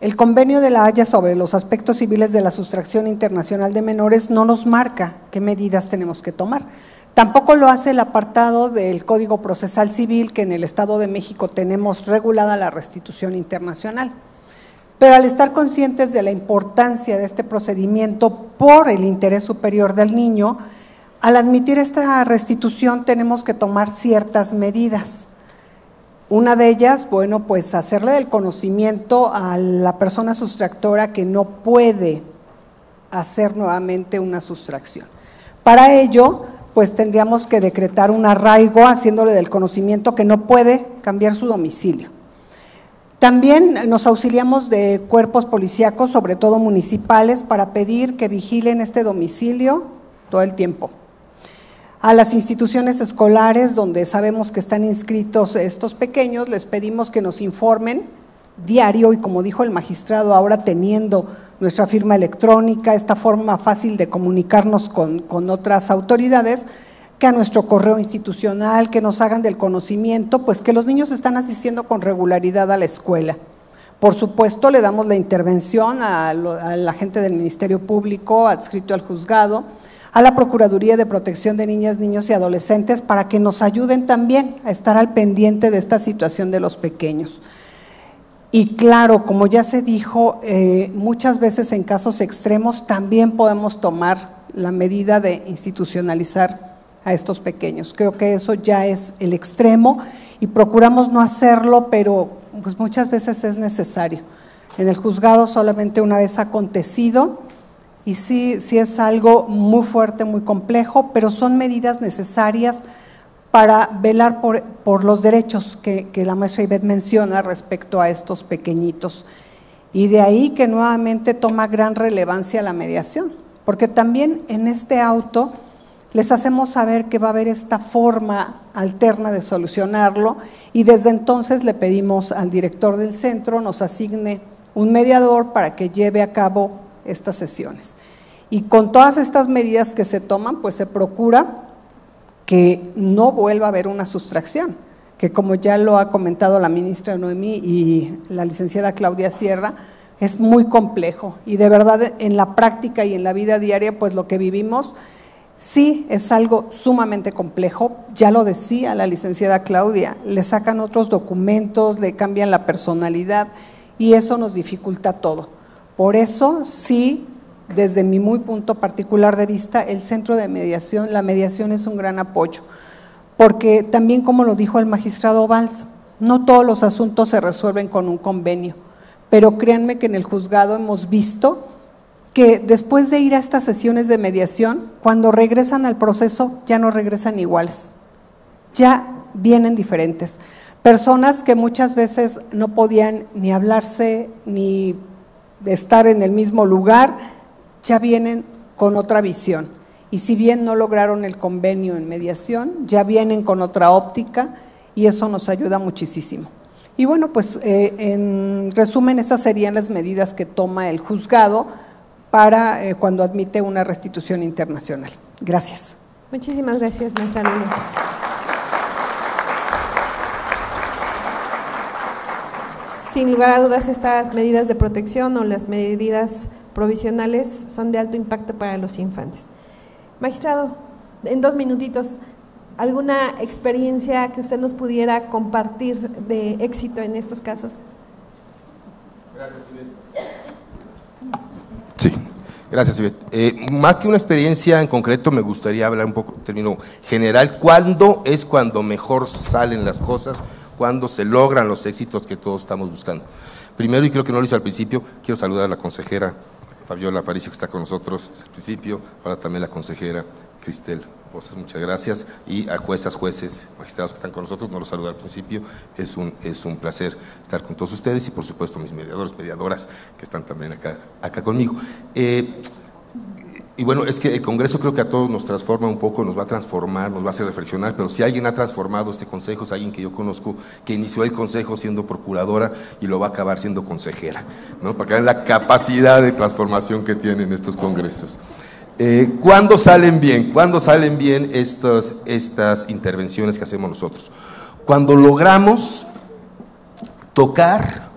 el Convenio de la Haya sobre los aspectos civiles de la sustracción internacional de menores no nos marca qué medidas tenemos que tomar. Tampoco lo hace el apartado del Código Procesal Civil, que en el Estado de México tenemos regulada la restitución internacional. Pero al estar conscientes de la importancia de este procedimiento por el interés superior del niño, al admitir esta restitución tenemos que tomar ciertas medidas. Una de ellas, bueno, pues hacerle del conocimiento a la persona sustractora que no puede hacer nuevamente una sustracción. Para ello, pues tendríamos que decretar un arraigo haciéndole del conocimiento que no puede cambiar su domicilio. También nos auxiliamos de cuerpos policíacos, sobre todo municipales, para pedir que vigilen este domicilio todo el tiempo. A las instituciones escolares donde sabemos que están inscritos estos pequeños, les pedimos que nos informen diario y, como dijo el magistrado, ahora teniendo nuestra firma electrónica, esta forma fácil de comunicarnos con otras autoridades, que a nuestro correo institucional, que nos hagan del conocimiento, pues que los niños están asistiendo con regularidad a la escuela. Por supuesto, le damos la intervención a la gente del Ministerio Público, adscrito al juzgado, a la Procuraduría de Protección de Niñas, Niños y Adolescentes, para que nos ayuden también a estar al pendiente de esta situación de los pequeños. Y claro, como ya se dijo, muchas veces en casos extremos también podemos tomar la medida de institucionalizar a estos pequeños. Creo que eso ya es el extremo y procuramos no hacerlo, pero pues muchas veces es necesario. En el juzgado solamente una vez ha acontecido y sí es algo muy fuerte, muy complejo, pero son medidas necesarias para velar por los derechos que la maestra Ivette menciona respecto a estos pequeñitos. Y de ahí que nuevamente toma gran relevancia la mediación, porque también en este auto les hacemos saber que va a haber esta forma alterna de solucionarlo y desde entonces le pedimos al director del centro nos asigne un mediador para que lleve a cabo estas sesiones. Y con todas estas medidas que se toman, pues se procura que no vuelva a haber una sustracción, que como ya lo ha comentado la ministra Noemí y la licenciada Claudia Sierra, es muy complejo y de verdad en la práctica y en la vida diaria, pues lo que vivimos sí es algo sumamente complejo. Ya lo decía la licenciada Claudia, le sacan otros documentos, le cambian la personalidad y eso nos dificulta todo. Por eso sí, desde mi muy punto particular de vista, el centro de mediación, la mediación es un gran apoyo, porque también, como lo dijo el magistrado Valls, no todos los asuntos se resuelven con un convenio, pero créanme que en el juzgado hemos visto que después de ir a estas sesiones de mediación, cuando regresan al proceso ya no regresan iguales, ya vienen diferentes. Personas que muchas veces no podían ni hablarse ni estar en el mismo lugar, ya vienen con otra visión. Y si bien no lograron el convenio en mediación, ya vienen con otra óptica y eso nos ayuda muchísimo. Y bueno, pues en resumen, esas serían las medidas que toma el juzgado para cuando admite una restitución internacional. Gracias. Muchísimas gracias, maestra Lulu. Sin lugar a dudas, estas medidas de protección o las medidas provisionales son de alto impacto para los infantes. Magistrado, en 2 minutitos, ¿alguna experiencia que usted nos pudiera compartir de éxito en estos casos? Gracias, Ivette. Sí, gracias, Ivette. Más que una experiencia en concreto, me gustaría hablar un poco en término general. ¿Cuándo es cuando mejor salen las cosas? ¿Cuándo se logran los éxitos que todos estamos buscando? Primero, y creo que no lo hice al principio, quiero saludar a la consejera Fabiola Aparicio, que está con nosotros desde el principio, ahora también la consejera Cristel Rosas, muchas gracias, y a juezas, jueces, magistrados que están con nosotros, no los saludé al principio, es un placer estar con todos ustedes y por supuesto mis mediadores, mediadoras que están también acá conmigo. Y bueno, es que el Congreso creo que a todos nos transforma un poco, nos va a transformar, nos va a hacer reflexionar, pero si alguien ha transformado este Consejo es alguien que yo conozco, que inició el Consejo siendo procuradora y lo va a acabar siendo consejera, ¿no? Para que vean la capacidad de transformación que tienen estos congresos. ¿Cuándo salen bien? ¿Cuándo salen bien estas intervenciones que hacemos nosotros? Cuando logramos tocar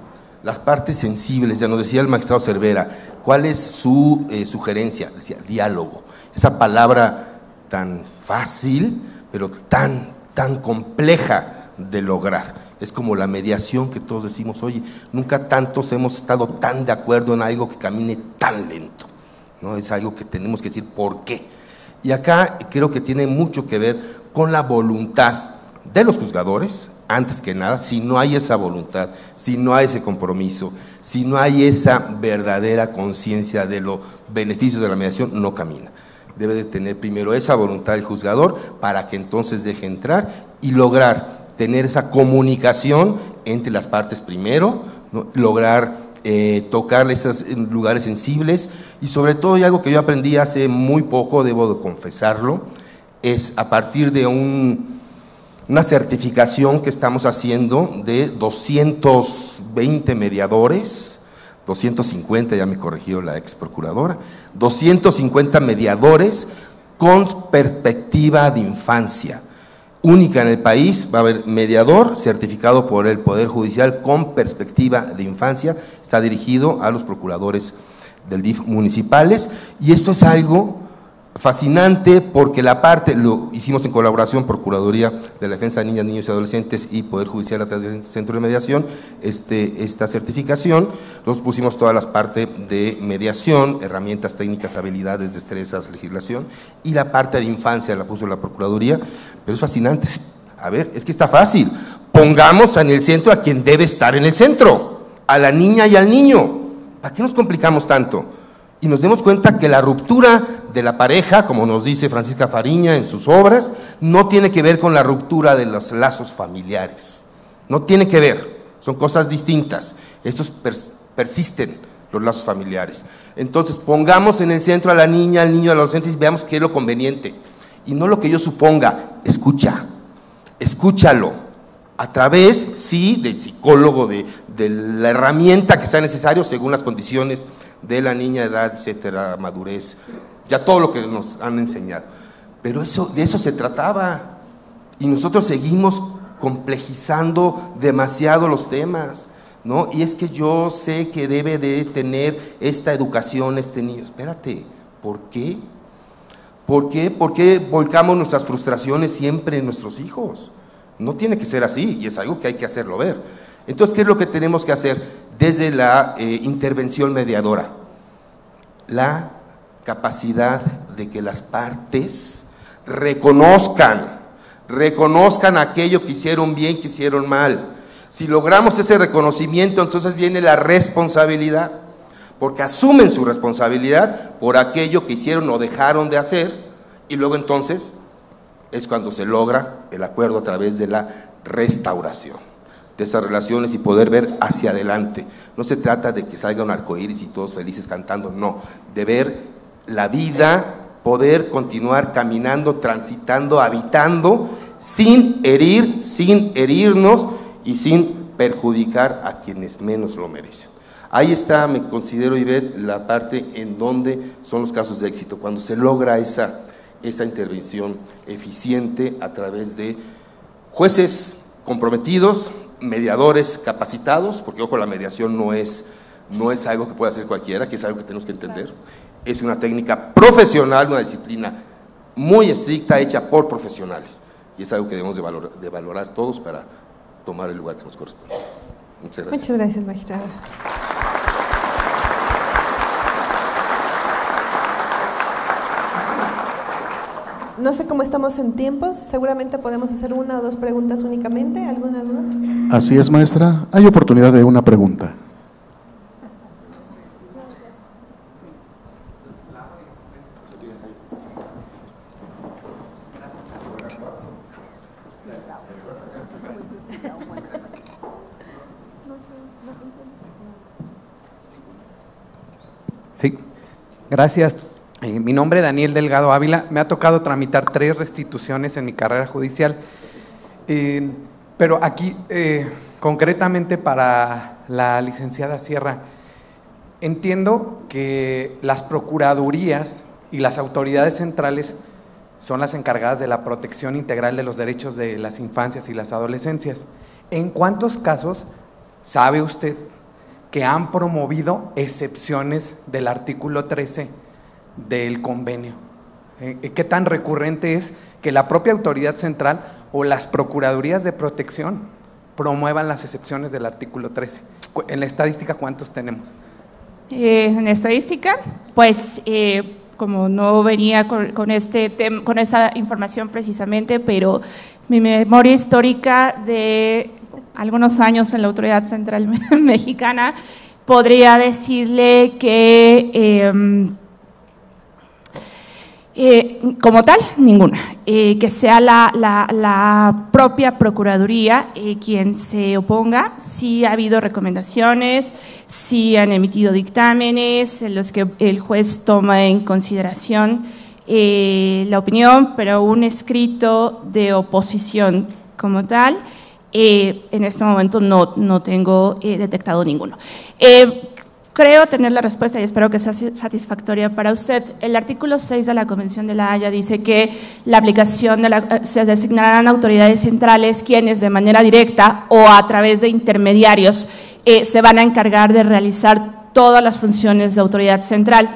las partes sensibles, ya nos decía el magistrado Cervera, ¿cuál es su sugerencia? Decía, diálogo. Esa palabra tan fácil, pero tan compleja de lograr. Es como la mediación que todos decimos, oye, nunca tantos hemos estado tan de acuerdo en algo que camine tan lento, ¿no? Es algo que tenemos que decir, ¿por qué? Y acá creo que tiene mucho que ver con la voluntad de los juzgadores. Antes que nada, si no hay esa voluntad, si no hay ese compromiso, si no hay esa verdadera conciencia de los beneficios de la mediación, no camina. Debe de tener primero esa voluntad del juzgador para que entonces deje entrar y lograr tener esa comunicación entre las partes primero, ¿no? Lograr tocarle esos lugares sensibles y sobre todo, y algo que yo aprendí hace muy poco, debo de confesarlo, es a partir de una certificación que estamos haciendo de 220 mediadores, 250, ya me corrigió la ex procuradora, 250 mediadores con perspectiva de infancia. Única en el país, va a haber mediador certificado por el Poder Judicial con perspectiva de infancia, está dirigido a los procuradores del DIF municipales y esto es algo fascinante porque la parte, lo hicimos en colaboración Procuraduría de la Defensa de Niñas, Niños y Adolescentes y Poder Judicial a través del Centro de Mediación, esta certificación, nos pusimos todas las partes de mediación, herramientas técnicas, habilidades, destrezas, legislación, y la parte de infancia la puso la Procuraduría, pero es fascinante. A ver, es que está fácil, pongamos en el centro a quien debe estar en el centro, a la niña y al niño, ¿para qué nos complicamos tanto? Y nos demos cuenta que la ruptura de la pareja, como nos dice Francisca Fariña en sus obras, no tiene que ver con la ruptura de los lazos familiares, no tiene que ver, son cosas distintas, estos persisten los lazos familiares. Entonces pongamos en el centro a la niña, al niño, al adolescente y veamos qué es lo conveniente, y no lo que yo suponga, escúchalo, a través, sí, del psicólogo, de la herramienta que sea necesario según las condiciones de la niña, edad, etcétera, madurez, ya todo lo que nos han enseñado. Pero de eso se trataba y nosotros seguimos complejizando demasiado los temas. ¿no? Y es que yo sé que debe de tener esta educación este niño. Espérate, ¿por qué? ¿Por qué? ¿Por qué volcamos nuestras frustraciones siempre en nuestros hijos? No tiene que ser así, y es algo que hay que hacerlo ver. Entonces, ¿qué es lo que tenemos que hacer desde la intervención mediadora? La capacidad de que las partes reconozcan aquello que hicieron bien, que hicieron mal. Si logramos ese reconocimiento, entonces viene la responsabilidad, porque asumen su responsabilidad por aquello que hicieron o dejaron de hacer, y luego entonces es cuando se logra el acuerdo a través de la restauración de esas relaciones y poder ver hacia adelante. No se trata de que salga un arcoíris y todos felices cantando, no, de ver la vida, poder continuar caminando, transitando, habitando, sin herir, sin herirnos y sin perjudicar a quienes menos lo merecen. Ahí está, me considero, Ivette, la parte en donde son los casos de éxito, cuando se logra esa intervención eficiente a través de jueces comprometidos, mediadores capacitados, porque ojo, la mediación no es algo que pueda hacer cualquiera, que es algo que tenemos que entender. Es una técnica profesional, una disciplina muy estricta, hecha por profesionales, y es algo que debemos de valorar todos para tomar el lugar que nos corresponde. Muchas gracias. Muchas gracias, magistrada. No sé cómo estamos en tiempos, seguramente podemos hacer una o dos preguntas únicamente. ¿Alguna duda? Así es, maestra. Hay oportunidad de una pregunta. Sí, gracias. Mi nombre es Daniel Delgado Ávila. Me ha tocado tramitar 3 restituciones en mi carrera judicial, pero aquí, concretamente para la licenciada Sierra, entiendo que las procuradurías y las autoridades centrales son las encargadas de la protección integral de los derechos de las infancias y las adolescencias. ¿En cuántos casos sabe usted que han promovido excepciones del artículo 13 del convenio? ¿Qué tan recurrente es que la propia autoridad central o las procuradurías de protección promuevan las excepciones del artículo 13? En la estadística, ¿cuántos tenemos? En estadística, pues como no venía con esa información precisamente, pero mi memoria histórica de algunos años en la Autoridad Central Mexicana, podría decirle que como tal, ninguna. Que sea la propia Procuraduría quien se oponga. Sí ha habido recomendaciones, sí han emitido dictámenes en los que el juez toma en consideración la opinión, pero un escrito de oposición como tal, en este momento no tengo detectado ninguno. Creo tener la respuesta y espero que sea satisfactoria para usted. El artículo 6 de la Convención de la Haya dice que la aplicación se designarán autoridades centrales quienes de manera directa o a través de intermediarios se van a encargar de realizar todas las funciones de autoridad central.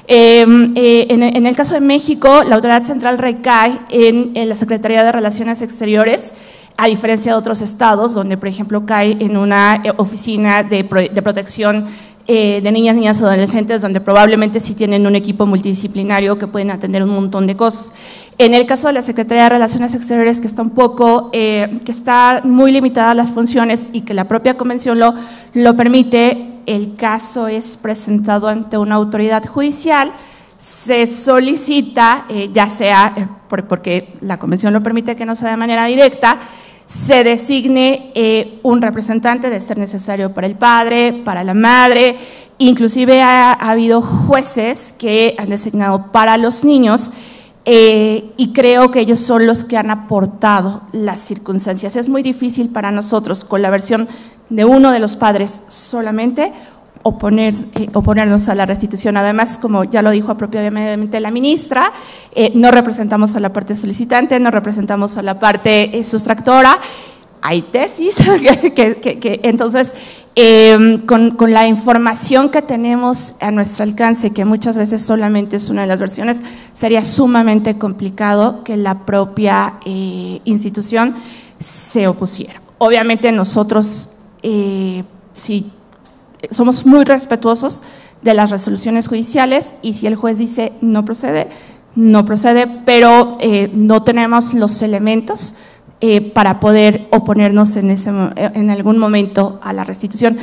En el caso de México, la autoridad central recae en la Secretaría de Relaciones Exteriores, a diferencia de otros estados, donde por ejemplo cae en una oficina de protección de niñas y adolescentes, donde probablemente sí tienen un equipo multidisciplinario que pueden atender un montón de cosas. En el caso de la Secretaría de Relaciones Exteriores, que está muy limitada a las funciones y que la propia convención lo permite, el caso es presentado ante una autoridad judicial, se solicita, ya sea porque la convención lo permite que no sea de manera directa, se designe un representante, de ser necesario para el padre, para la madre, inclusive ha habido jueces que han designado para los niños y creo que ellos son los que han aportado las circunstancias. Es muy difícil para nosotros, con la versión de uno de los padres solamente, oponernos a la restitución. Además, como ya lo dijo apropiadamente la ministra, no representamos a la parte solicitante, no representamos a la parte sustractora, hay tesis, entonces con la información que tenemos a nuestro alcance, que muchas veces solamente es una de las versiones, sería sumamente complicado que la propia institución se opusiera. Obviamente nosotros sí somos muy respetuosos de las resoluciones judiciales y si el juez dice no procede, no procede, pero no tenemos los elementos para poder oponernos en algún momento a la restitución.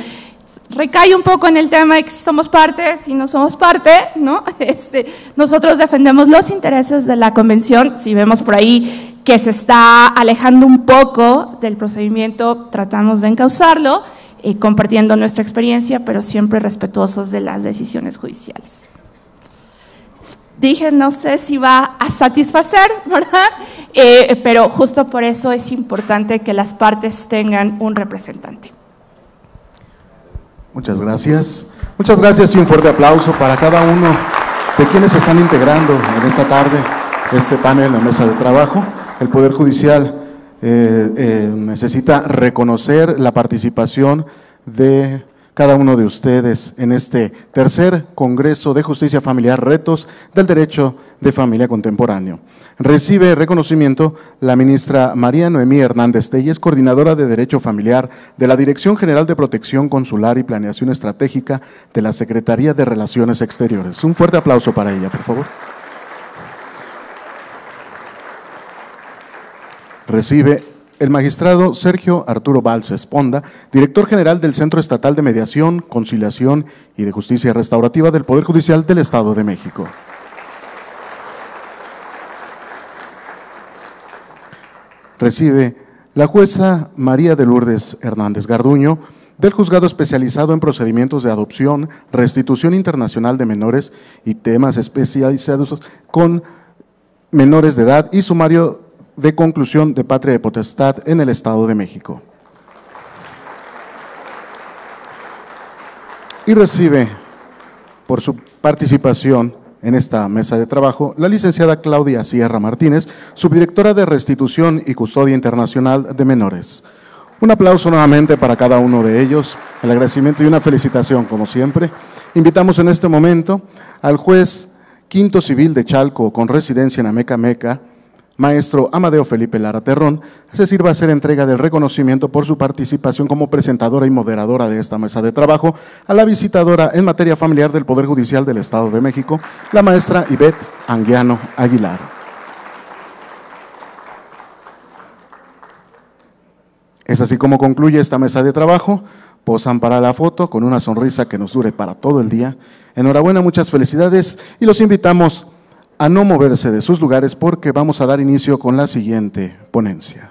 Recae un poco en el tema de que si somos parte, si no somos parte, ¿no? Nosotros defendemos los intereses de la convención. Si vemos por ahí que se está alejando un poco del procedimiento, tratamos de encauzarlo, compartiendo nuestra experiencia, pero siempre respetuosos de las decisiones judiciales. Dije, no sé si va a satisfacer, ¿verdad? Pero justo por eso es importante que las partes tengan un representante. Muchas gracias. Muchas gracias y un fuerte aplauso para cada uno de quienes se están integrando en esta tarde, este panel, la mesa de trabajo. El Poder Judicial necesita reconocer la participación de cada uno de ustedes en este tercer Congreso de Justicia Familiar, Retos del Derecho de Familia Contemporáneo. Recibe reconocimiento la ministra María Noemí Hernández Telles, coordinadora de Derecho Familiar de la Dirección General de Protección Consular y Planeación Estratégica de la Secretaría de Relaciones Exteriores. Un fuerte aplauso para ella, por favor. Recibe el magistrado Sergio Arturo Valls Esponda, director general del Centro Estatal de Mediación, Conciliación y de Justicia Restaurativa del Poder Judicial del Estado de México. Recibe la jueza María de Lourdes Hernández Garduño, del Juzgado Especializado en Procedimientos de Adopción, Restitución Internacional de Menores y temas especializados con menores de edad y sumario de conclusión de patria de potestad en el Estado de México. Y recibe por su participación en esta mesa de trabajo la licenciada Claudia Sierra Martínez, subdirectora de Restitución y Custodia Internacional de Menores. Un aplauso nuevamente para cada uno de ellos, el agradecimiento y una felicitación como siempre. Invitamos en este momento al juez quinto civil de Chalco con residencia en Amecameca, maestro Amadeo Felipe Lara Terrón, se sirva a hacer entrega del reconocimiento por su participación como presentadora y moderadora de esta mesa de trabajo a la visitadora en materia familiar del Poder Judicial del Estado de México, la maestra Ivette Anguiano Aguilar. Es así como concluye esta mesa de trabajo. Posan para la foto con una sonrisa que nos dure para todo el día. Enhorabuena, muchas felicidades y los invitamos a no moverse de sus lugares porque vamos a dar inicio con la siguiente ponencia.